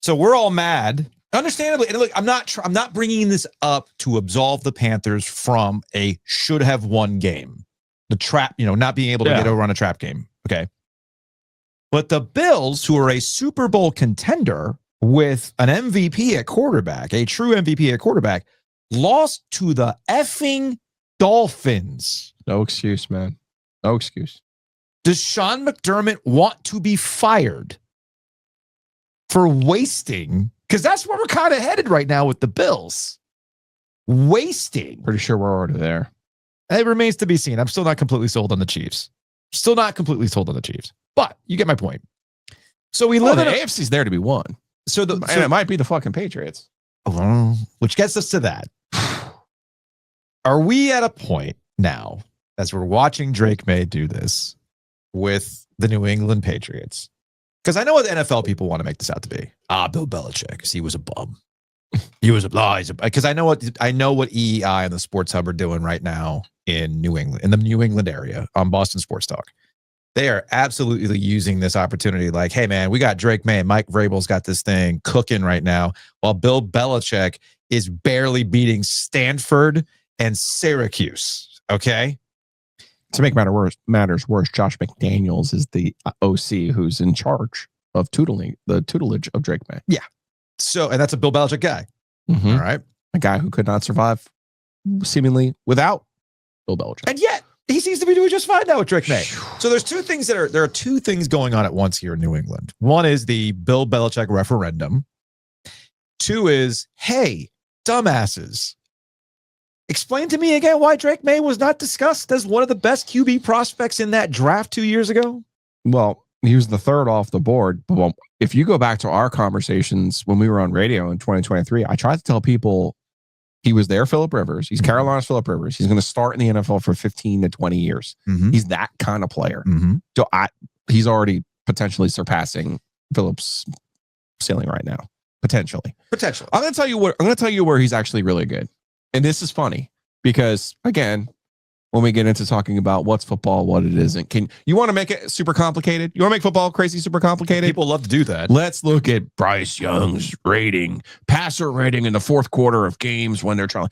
So we're all mad, understandably. And look, I'm not bringing this up to absolve the Panthers from a should have won game, the trap, not being able to get over on a trap game. Okay, but the Bills, who are a Super Bowl contender with an MVP at quarterback, a true MVP at quarterback, lost to the effing Dolphins. No excuse, man. No excuse. Does Sean McDermott want to be fired for wasting? Because that's where we're kind of headed right now with the Bills. Wasting. Pretty sure we're already there. It remains to be seen. I'm still not completely sold on the Chiefs. But you get my point. So we live in the AFC's there to be won. And it might be the fucking Patriots. Which gets us to that. Are we at a point now, as we're watching Drake May do this with the New England Patriots? Because I know what the NFL people want to make this out to be. Bill Belichick, because he was a bum. Because I know what EEI and the Sports Hub are doing right now. in New England, in the New England area on Boston Sports Talk. They are absolutely using this opportunity like, hey, man, we got Drake Maye. Mike Vrabel's got this thing cooking right now, while Bill Belichick is barely beating Stanford and Syracuse. Okay? To make matters worse, Josh McDaniels is the OC who's in charge of the tutelage of Drake Maye. Yeah. So, and that's a Bill Belichick guy. Mm-hmm. All right. A guy who could not survive seemingly without Bill Belichick. And yet, he seems to be doing just fine now with Drake Maye. So there are two things going on at once here in New England. One is the Bill Belichick referendum. Two is, hey, dumbasses, explain to me again why Drake Maye was not discussed as one of the best QB prospects in that draft 2 years ago. Well, he was the third off the board. But if you go back to our conversations when we were on radio in 2023, I tried to tell people he was there, Phillip Rivers. He's Carolina's Phillip Rivers. He's going to start in the NFL for 15 to 20 years. Mm-hmm. He's that kind of player. Mm-hmm. So he's already potentially surpassing Phillip's ceiling right now. Potentially. I'm going to tell you where he's actually really good. And this is funny because, again, when we get into talking about what's football, what it isn't, you want to make it super complicated? You want to make football crazy, super complicated? People love to do that. Let's look at Bryce Young's passer rating in the fourth quarter of games when they're trying.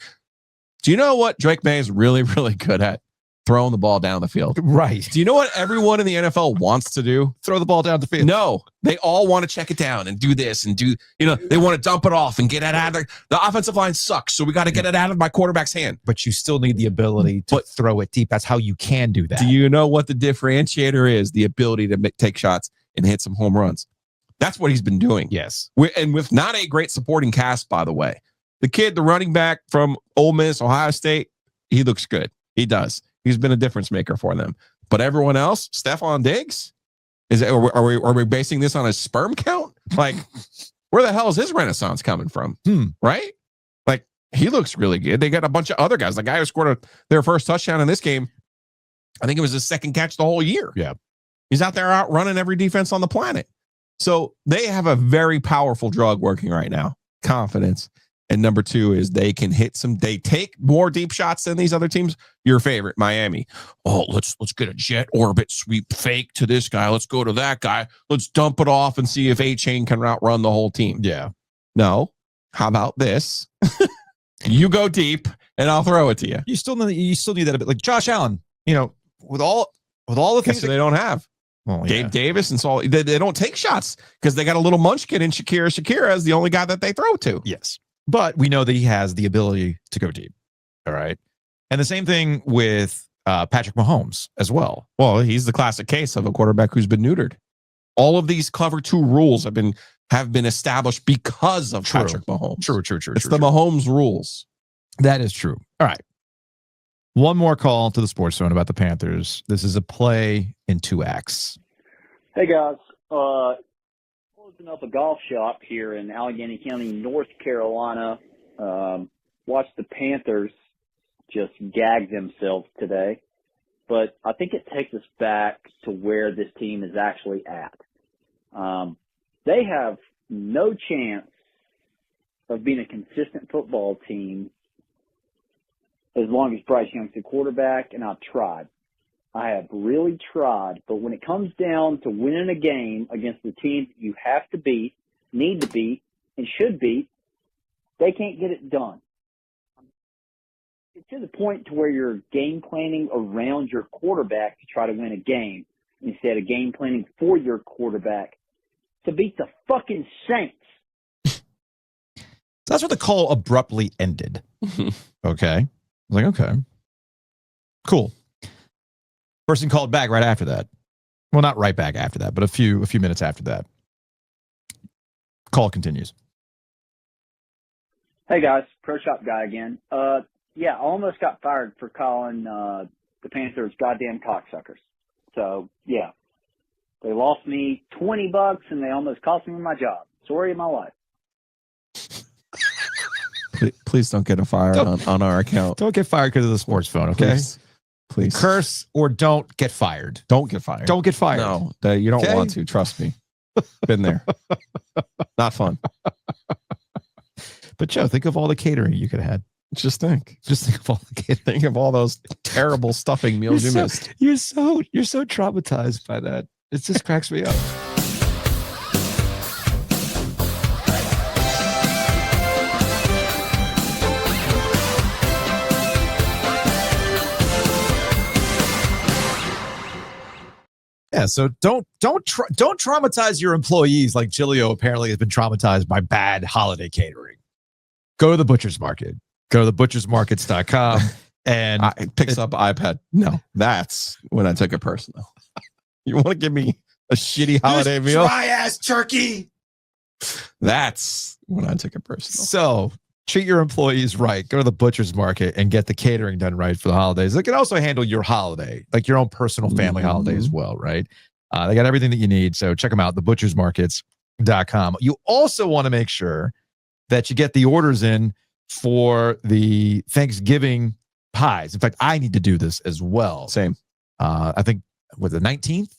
Do you know what Drake Maye is really, really good at? Throwing the ball down the field. Right. Do you know what everyone in the NFL wants to do? Throw the ball down the field. No, they all want to check it down and do this and they want to dump it off and get it out of there. The offensive line sucks, so we got to get it out of my quarterback's hand. But you still need the ability to throw it deep. That's how you can do that. Do you know what the differentiator is? The ability to take shots and hit some home runs. That's what he's been doing. Yes. And with not a great supporting cast, by the way. The kid, the running back from Ole Miss, Ohio State, he looks good. He does. He's been a difference maker for them. But everyone else, Stephon Diggs, are we basing this on a sperm count? Like, where the hell is his renaissance coming from? Right? Like, he looks really good. They got a bunch of other guys. The guy who scored their first touchdown in this game, I think it was his second catch the whole year. Yeah. He's out there outrunning every defense on the planet. So they have a very powerful drug working right now. Confidence. And number two is they take more deep shots than these other teams. Your favorite, Miami. Oh, let's get a jet orbit sweep fake to this guy. Let's go to that guy. Let's dump it off and see if A-Chain can outrun the whole team. Yeah. No. How about this? You go deep and I'll throw it to you. You still need that a bit. Like Josh Allen, with all the things they don't have. Well, Gabe Davis and so they don't take shots because they got a little munchkin in Shakira. Shakira is the only guy that they throw to. Yes. But we know that he has the ability to go deep. All right. And the same thing with Patrick Mahomes as well. Well, he's the classic case of a quarterback who's been neutered. All of these clever two rules have been established because of Patrick Mahomes. True. It's the Mahomes rules. That is true. All right. One more call to the Sports Zone about the Panthers. This is a play in 2 acts. Hey, guys. Closing up a golf shop here in Allegheny County, North Carolina. Watched the Panthers just gag themselves today. But I think it takes us back to where this team is actually at. They have no chance of being a consistent football team as long as Bryce Young's the quarterback, and I've tried. I have really tried, but when it comes down to winning a game against the team that you have to beat, need to beat, and should beat, they can't get it done. It's to the point to where you're game planning around your quarterback to try to win a game instead of game planning for your quarterback to beat the fucking Saints. That's where the call abruptly ended. Okay. I was like, okay, cool. Person called back right after that. Well, not right back after that, but a few minutes after that. Call continues. Hey guys, Pro Shop guy again. Yeah, I almost got fired for calling the Panthers goddamn cocksuckers. So yeah, they lost me $20 and they almost cost me my job. Story of my life. Please don't get a fire on our account. Don't get fired because of the sports phone, okay? Please. Curse or don't get fired. Don't get fired. Don't get fired. No, you don't Okay? want to. Trust me. Been there. Not fun. But Joe, think of all the catering you could have had. Just think of all those terrible stuffing meals you missed. You're so traumatized by that. It just cracks me up. Yeah, so don't traumatize your employees like Giglio apparently has been traumatized by bad holiday catering. Go to the butcher's market. Go to thebutchersmarkets.com and it picks up iPad. No, that's when I took it personal. You want to give me a shitty holiday meal? Dry ass turkey. That's when I took it personal. So treat your employees right. Go to the butcher's market and get the catering done right for the holidays. They can also handle your holiday, like your own personal family holiday as well, right? They got everything that you need. So check them out, thebutchersmarkets.com. You also want to make sure that you get the orders in for the Thanksgiving pies. In fact, I need to do this as well. Same. I think, was the 19th?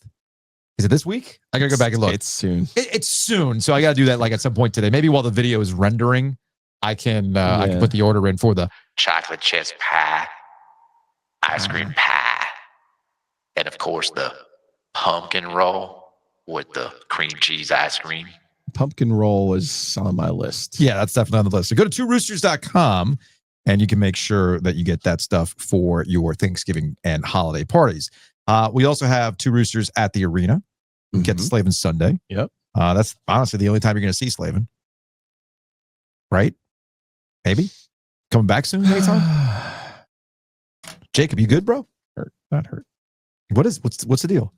Is it this week? I got to go back and look. It's soon. It's soon. So I got to do that like at some point today. Maybe while the video is rendering, I can put the order in for the chocolate chip pie, ice cream pie, and of course the pumpkin roll with the cream cheese ice cream. Pumpkin roll is on my list. Yeah, that's definitely on the list. So go to tworoosters.com and you can make sure that you get that stuff for your Thanksgiving and holiday parties. We also have Two Roosters at the arena. Get to Slavin Sunday. Yep. That's honestly the only time you're going to see Slavin. Right? Maybe? Coming back soon anytime? Jacob, you good, bro? Hurt. Not hurt. What's the deal?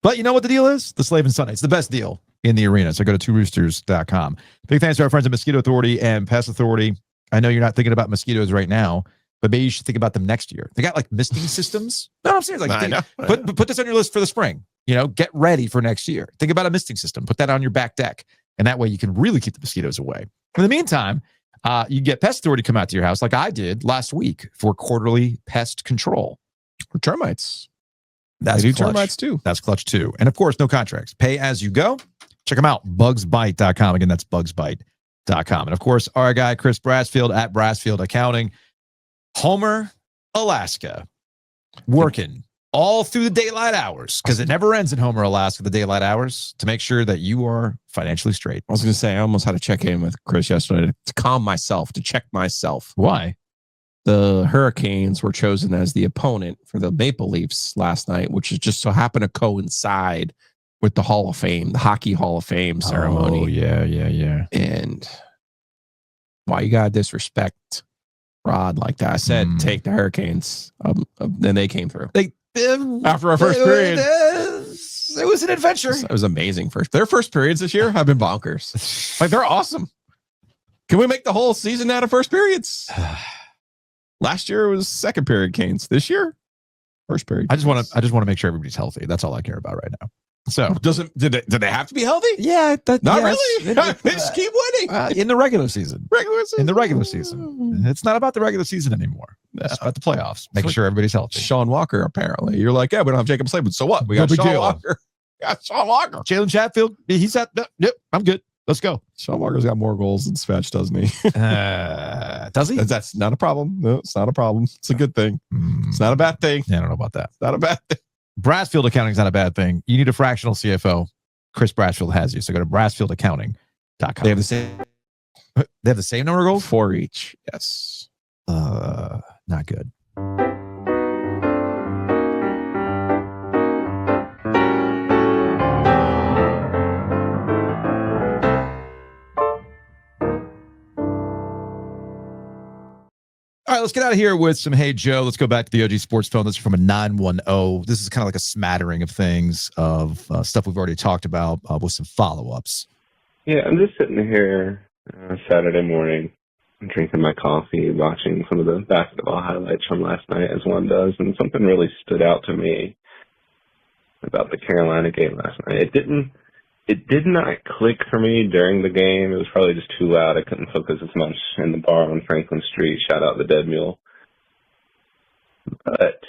But you know what the deal is? The Slavin Sunday. It's the best deal in the arena. So go to tworoosters.com. Big thanks to our friends at Mosquito Authority and Pest Authority. I know you're not thinking about mosquitoes right now, but maybe you should think about them next year. They got like misting systems. No, I'm serious. Like, I know. Put this on your list for the spring. You know, get ready for next year. Think about a misting system. Put that on your back deck. And that way you can really keep the mosquitoes away. In the meantime, you get Pest Authority to come out to your house like I did last week for quarterly pest control. For termites. That's they do clutch. termites too. That's clutch too. And of course, no contracts. Pay as you go. Check them out. Bugsbite.com. Again, that's bugsbite.com. And of course, our guy, Chris Brassfield at Brassfield Accounting. Homer, Alaska. Working all through the daylight hours because it never ends in Homer, Alaska, the daylight hours, to make sure that you are financially straight. I was going to say, I almost had to check in with Chris yesterday to calm myself, to check myself. Why? The Hurricanes were chosen as the opponent for the Maple Leafs last night, which is just so happened to coincide with the Hall of Fame, the Hockey Hall of Fame ceremony. Oh, yeah. And why you got to disrespect Rod like that? I said, take the Hurricanes. Then they came through. After our first period. It was an adventure. It was amazing. Their first periods this year have been bonkers. Like, they're awesome. Can we make the whole season out of first periods? Last year it was second period Canes. This year, first period. I just want to make sure everybody's healthy. That's all I care about right now. So did they have to be healthy? Yeah, not really. They just keep winning in the regular season. In the regular Mm. season, it's not about the regular season anymore. It's about the playoffs. Making sure everybody's healthy. Sean Walker, apparently. You're like, yeah, we don't have Jacob Slavin. So what? We got Sean Walker. Sean Walker. Jalen Chatfield. He's at. Yep, I'm good. Let's go. Sean Walker's got more goals than Svetch, doesn't he? Does he? That's not a problem. No, it's not a problem. It's a good thing. It's not a bad thing. Yeah, I don't know about that. It's not a bad thing. Brassfield Accounting is not a bad thing. You need a fractional CFO. Chris Brassfield has you. So go to brassfieldaccounting.com. They have the same. They have the same number of goals? 4 each. Yes. Not good. All right, let's get out of here with some Hey Joe. Let's go back to the OG Sports phone. This is from a 910. This is kind of like a smattering of things, of stuff we've already talked about with some follow-ups. Yeah, I'm just sitting here Saturday morning, drinking my coffee, watching some of the basketball highlights from last night, as one does, and something really stood out to me about the Carolina game last night. It did not click for me during the game. It was probably just too loud. I couldn't focus as much in the bar on Franklin Street. Shout out the Dead Mule. But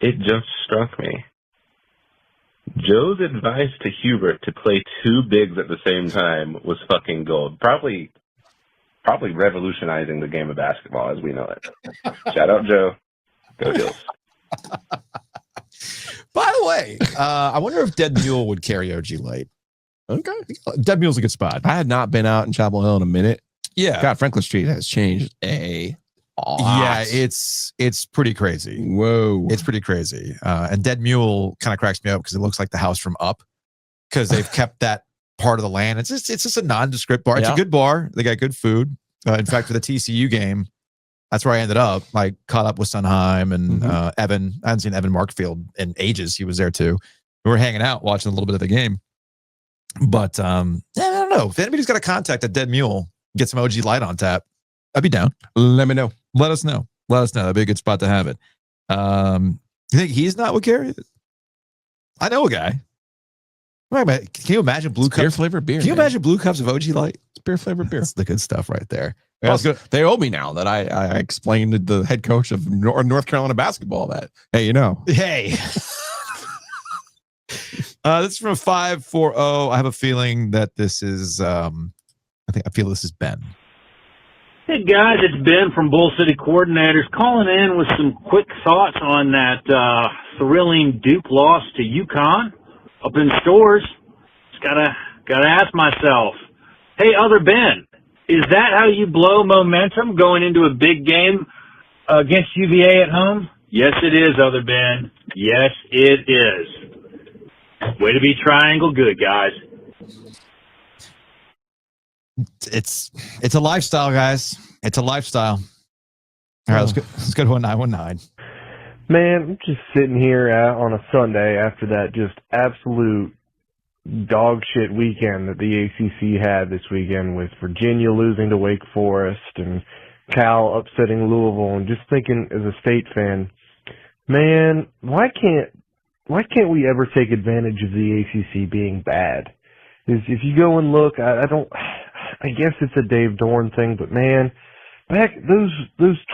it just struck me. Joe's advice to Hubert to play two bigs at the same time was fucking gold. Probably probably revolutionizing the game of basketball as we know it. Shout out Joe. Go Heels. By the way, I wonder if Dead Mule would carry OG Light. Okay. Dead Mule's a good spot. I had not been out in Chapel Hill in a minute. Yeah. God, Franklin Street has changed a lot. Yeah, it's pretty crazy. Whoa. It's pretty crazy. And Dead Mule kind of cracks me up because it looks like the house from Up because they've kept that part of the land. It's just a nondescript bar. It's a good bar. They got good food. In fact, for the TCU game, that's where I ended up. I caught up with Sunheim and Evan. I haven't seen Evan Markfield in ages. He was there too. We were hanging out, watching a little bit of the game. But I don't know. If anybody's got a contact at Dead Mule, get some OG Light on tap, I'd be down. Let me know. Let us know. That'd be a good spot to have it. You think he's not what carry it? I know a guy. Can you imagine blue cups? Beer flavored beer. Can you imagine blue cups of OG Light? It's beer flavored beer. That's the good stuff right there. Yeah, they owe me now that I explained to the head coach of North Carolina basketball that, hey, you know. Hey. This is from 540. I have a feeling that this is, I feel this is Ben. Hey guys, it's Ben from Bull City Coordinators calling in with some quick thoughts on that thrilling Duke loss to UConn up in Stores. Just gotta ask myself, hey, other Ben, is that how you blow momentum going into a big game against UVA at home? Yes, it is, other Ben. Yes, it is. Way to be triangle good, guys. It's a lifestyle, guys. It's a lifestyle. All right, let's go to a 919. Man, I'm just sitting here on a Sunday after that just absolute dog shit weekend that the ACC had this weekend with Virginia losing to Wake Forest and Cal upsetting Louisville, and just thinking as a state fan, man, why can't we ever take advantage of the ACC being bad? If you go and look, I guess it's a Dave Dorn thing, but man, back those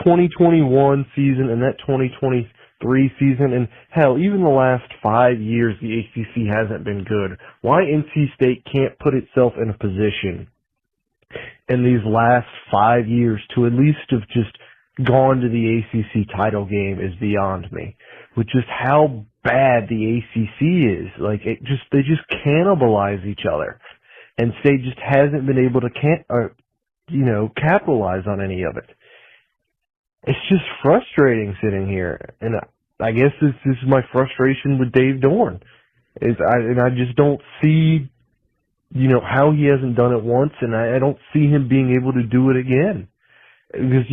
2021 season and that 2023 season, and hell, even the last 5 years, the ACC hasn't been good. Why NC State can't put itself in a position in these last 5 years to at least have just gone to the ACC title game is beyond me. With just how bad the ACC is, like they just cannibalize each other, and State just hasn't been able to capitalize on any of it. It's just frustrating sitting here, and I guess this is my frustration with Dave Dorn. I just don't see, how he hasn't done it once, and I don't see him being able to do it again. Because,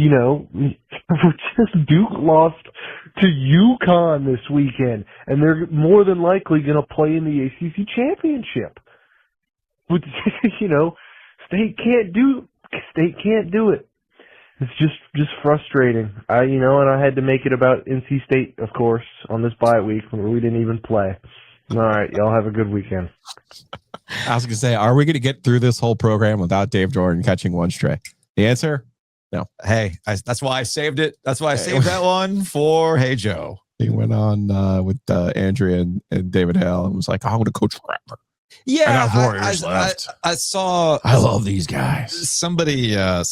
Duke lost to UConn this weekend, and they're more than likely going to play in the ACC championship. But, State can't do it. It's just frustrating. And I had to make it about NC State, of course, on this bye week when we didn't even play. All right, y'all have a good weekend. I was going to say, are we going to get through this whole program without Dave Jordan catching one stray? The answer? No. Hey, that's why I saved it. That's why I saved that one for Hey Joe. He went on with Andrea and David Hale and was like, I'm going to coach forever. Yeah, I got 4 years left. I saw. I love these guys. Somebody had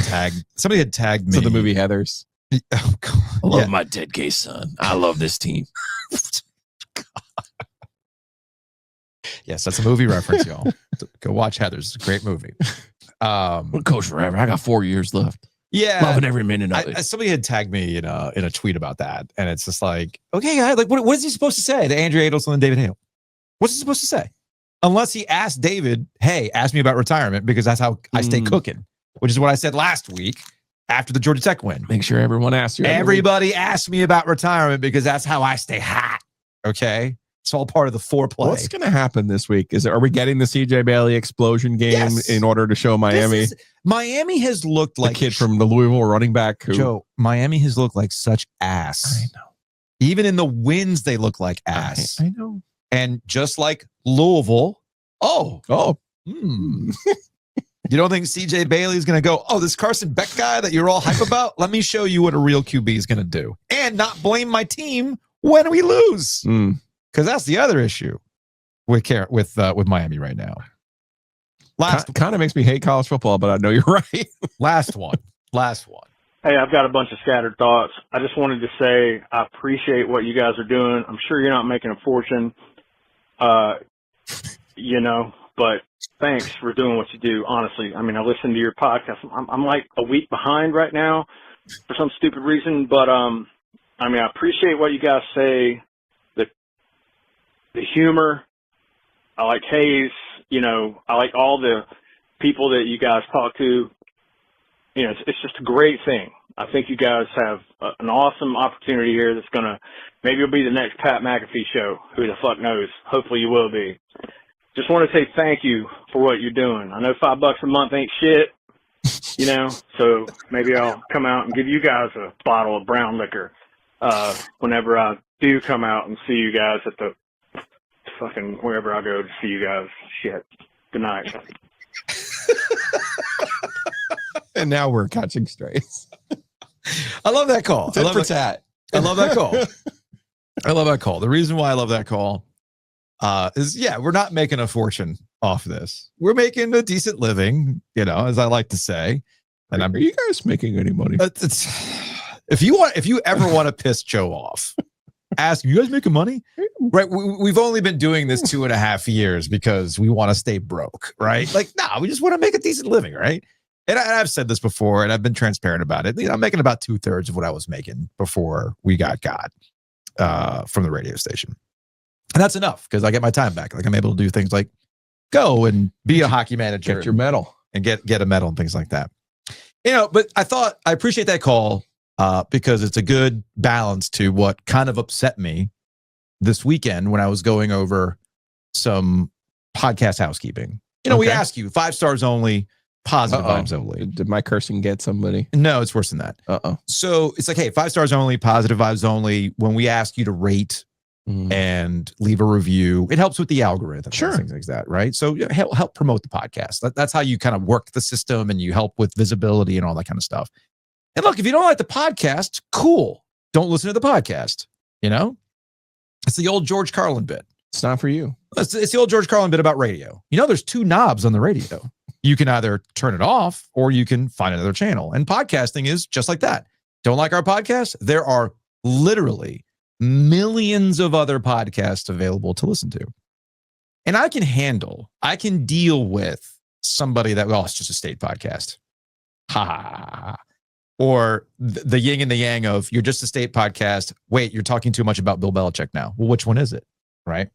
tagged me. So the movie Heathers. Oh God! I love my dead gay son. I love this team. Yes, that's a movie reference, y'all. Go watch Heathers. It's a great movie. We'll coach forever. I got 4 years left. Yeah, loving every minute of it. Somebody had tagged me in a tweet about that, and it's just like, okay, guys, like, what is he supposed to say to Andrea Adelson and David Hale? What's he supposed to say? Unless he asked David, hey, ask me about retirement, because that's how I stay cooking, which is what I said last week after the Georgia Tech win. Make sure everyone asks you. Everybody asked me about retirement because that's how I stay hot. Okay. It's all part of the foreplay. What's going to happen this week? Are we getting the CJ Bailey explosion game in order to show Miami? Miami has looked like the kid from the Louisville running back. Joe, Miami has looked like such ass. I know. Even in the wins, they look like ass. I know. And just like Louisville, you don't think CJ Bailey is going to go, this Carson Beck guy that you're all hype about? Let me show you what a real QB is going to do. And not blame my team when we lose. Because that's the other issue with Miami right now. Last kind of makes me hate college football, but I know you're right. Last one. Hey, I've got a bunch of scattered thoughts. I just wanted to say I appreciate what you guys are doing. I'm sure you're not making a fortune, but thanks for doing what you do, honestly. I mean, I listen to your podcast. I'm like a week behind right now for some stupid reason, but I appreciate what you guys say, the humor. I like Hayes, I like all the people that you guys talk to. It's just a great thing. I think you guys have an awesome opportunity here that's going to, maybe it'll be the next Pat McAfee show. Who the fuck knows? Hopefully you will be. Just want to say thank you for what you're doing. I know $5 a month ain't shit, so maybe I'll come out and give you guys a bottle of brown liquor whenever I do come out and see you guys at the fucking wherever I go to see you guys. Shit. Good night. And now we're catching strays. I love that call. Tit for tat. I love that call. I love that call. The reason why I love that call is, we're not making a fortune off this. We're making a decent living, as I like to say. And Are you guys making any money? If you ever want to piss Joe off, ask, you guys making money? Right. We've only been doing this 2.5 years because we want to stay broke, right? Like, we just want to make a decent living, right? And I've said this before, and I've been transparent about it. I'm making about 2/3 of what I was making before we got from the radio station. And that's enough because I get my time back. Like, I'm able to do things like go and be a hockey manager. Get your medal. And get a medal and things like that. But I appreciate that call because it's a good balance to what kind of upset me this weekend when I was going over some podcast housekeeping. We ask you 5 stars only, positive vibes only. Did my cursing get somebody? No, it's worse than that. So it's like, hey, 5 stars only, positive vibes only. When we ask you to rate and leave a review, it helps with the algorithm. Sure. Things like that, right? So help promote the podcast. That's how you kind of work the system and you help with visibility and all that kind of stuff. And look, if you don't like the podcast, cool. Don't listen to the podcast. It's the old George Carlin bit. It's not for you. It's the old George Carlin bit about radio. There's 2 knobs on the radio. You can either turn it off or you can find another channel. And podcasting is just like that. Don't like our podcast? There are literally millions of other podcasts available to listen to. And I can deal with somebody that, it's just a state podcast. Ha ha ha. Or the yin and the yang of, you're just a state podcast. Wait, you're talking too much about Bill Belichick now. Well, which one is it? Right?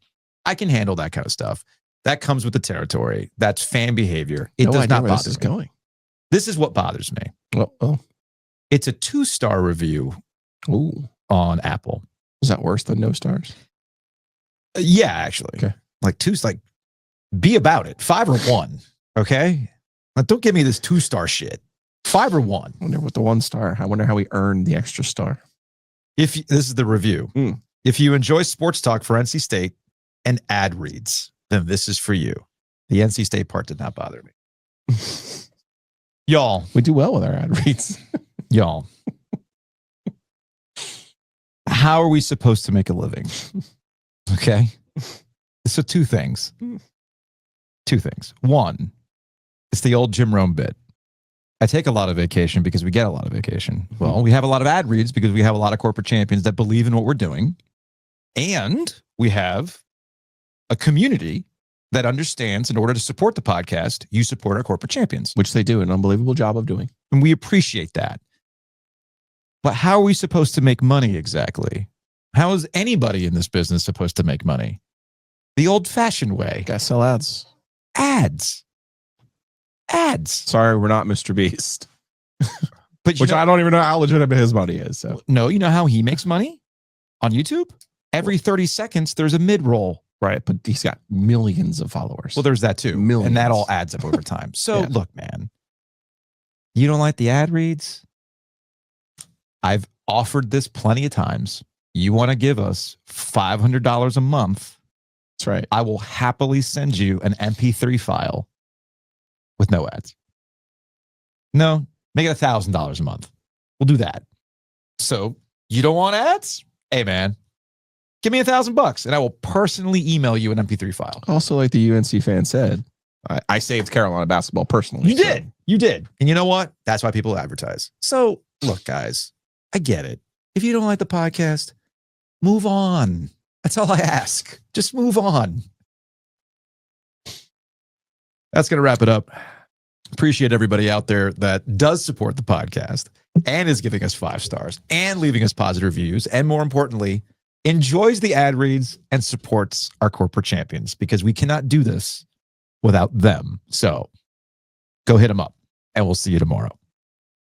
I can handle that kind of stuff. That comes with the territory. That's fan behavior. It does not bother me. This is what bothers me. It's a 2-star review on Apple. Is that worse than no stars? Yeah, actually. Okay. Like 2's like, be about it. 5 or 1. Okay? Now, don't give me this 2-star shit. 5 or 1. I wonder what the 1 star. I wonder how we earned the extra star. This is the review. If you enjoy sports talk for NC State and ad reads, then this is for you. The NC State part did not bother me. Y'all. We do well with our ad reads. Y'all. How are we supposed to make a living? Okay. So 2 things. 2 things. 1, it's the old Jim Rome bit. I take a lot of vacation because we get a lot of vacation. Well, we have a lot of ad reads because we have a lot of corporate champions that believe in what we're doing. And we have a community that understands in order to support the podcast, you support our corporate champions. Which they do an unbelievable job of doing. And we appreciate that. But how are we supposed to make money exactly? How is anybody in this business supposed to make money? The old-fashioned way. Gotta sell ads. Ads. Sorry, we're not Mr. Beast. But Which I don't even know how legitimate his money is. So. No, you know how he makes money? On YouTube? Every 30 seconds, there's a mid-roll. Right, but he's got millions of followers. Well, there's that too. Millions. And that all adds up over time. So look, man, you don't like the ad reads? I've offered this plenty of times. You want to give us $500 a month? That's right. I will happily send you an MP3 file with no ads. No, make it $1,000 a month. We'll do that. So you don't want ads? Hey, man, give me $1,000 and I will personally email you an MP3 file. Also, like the UNC fan said, I saved Carolina basketball personally. You did. You did. And you know what? That's why people advertise. So look, guys, I get it. If you don't like the podcast, move on. That's all I ask. Just move on. That's going to wrap it up. Appreciate everybody out there that does support the podcast and is giving us 5 stars and leaving us positive reviews. And more importantly, enjoys the ad reads and supports our corporate champions, because we cannot do this without them. So go hit them up, and we'll see you tomorrow.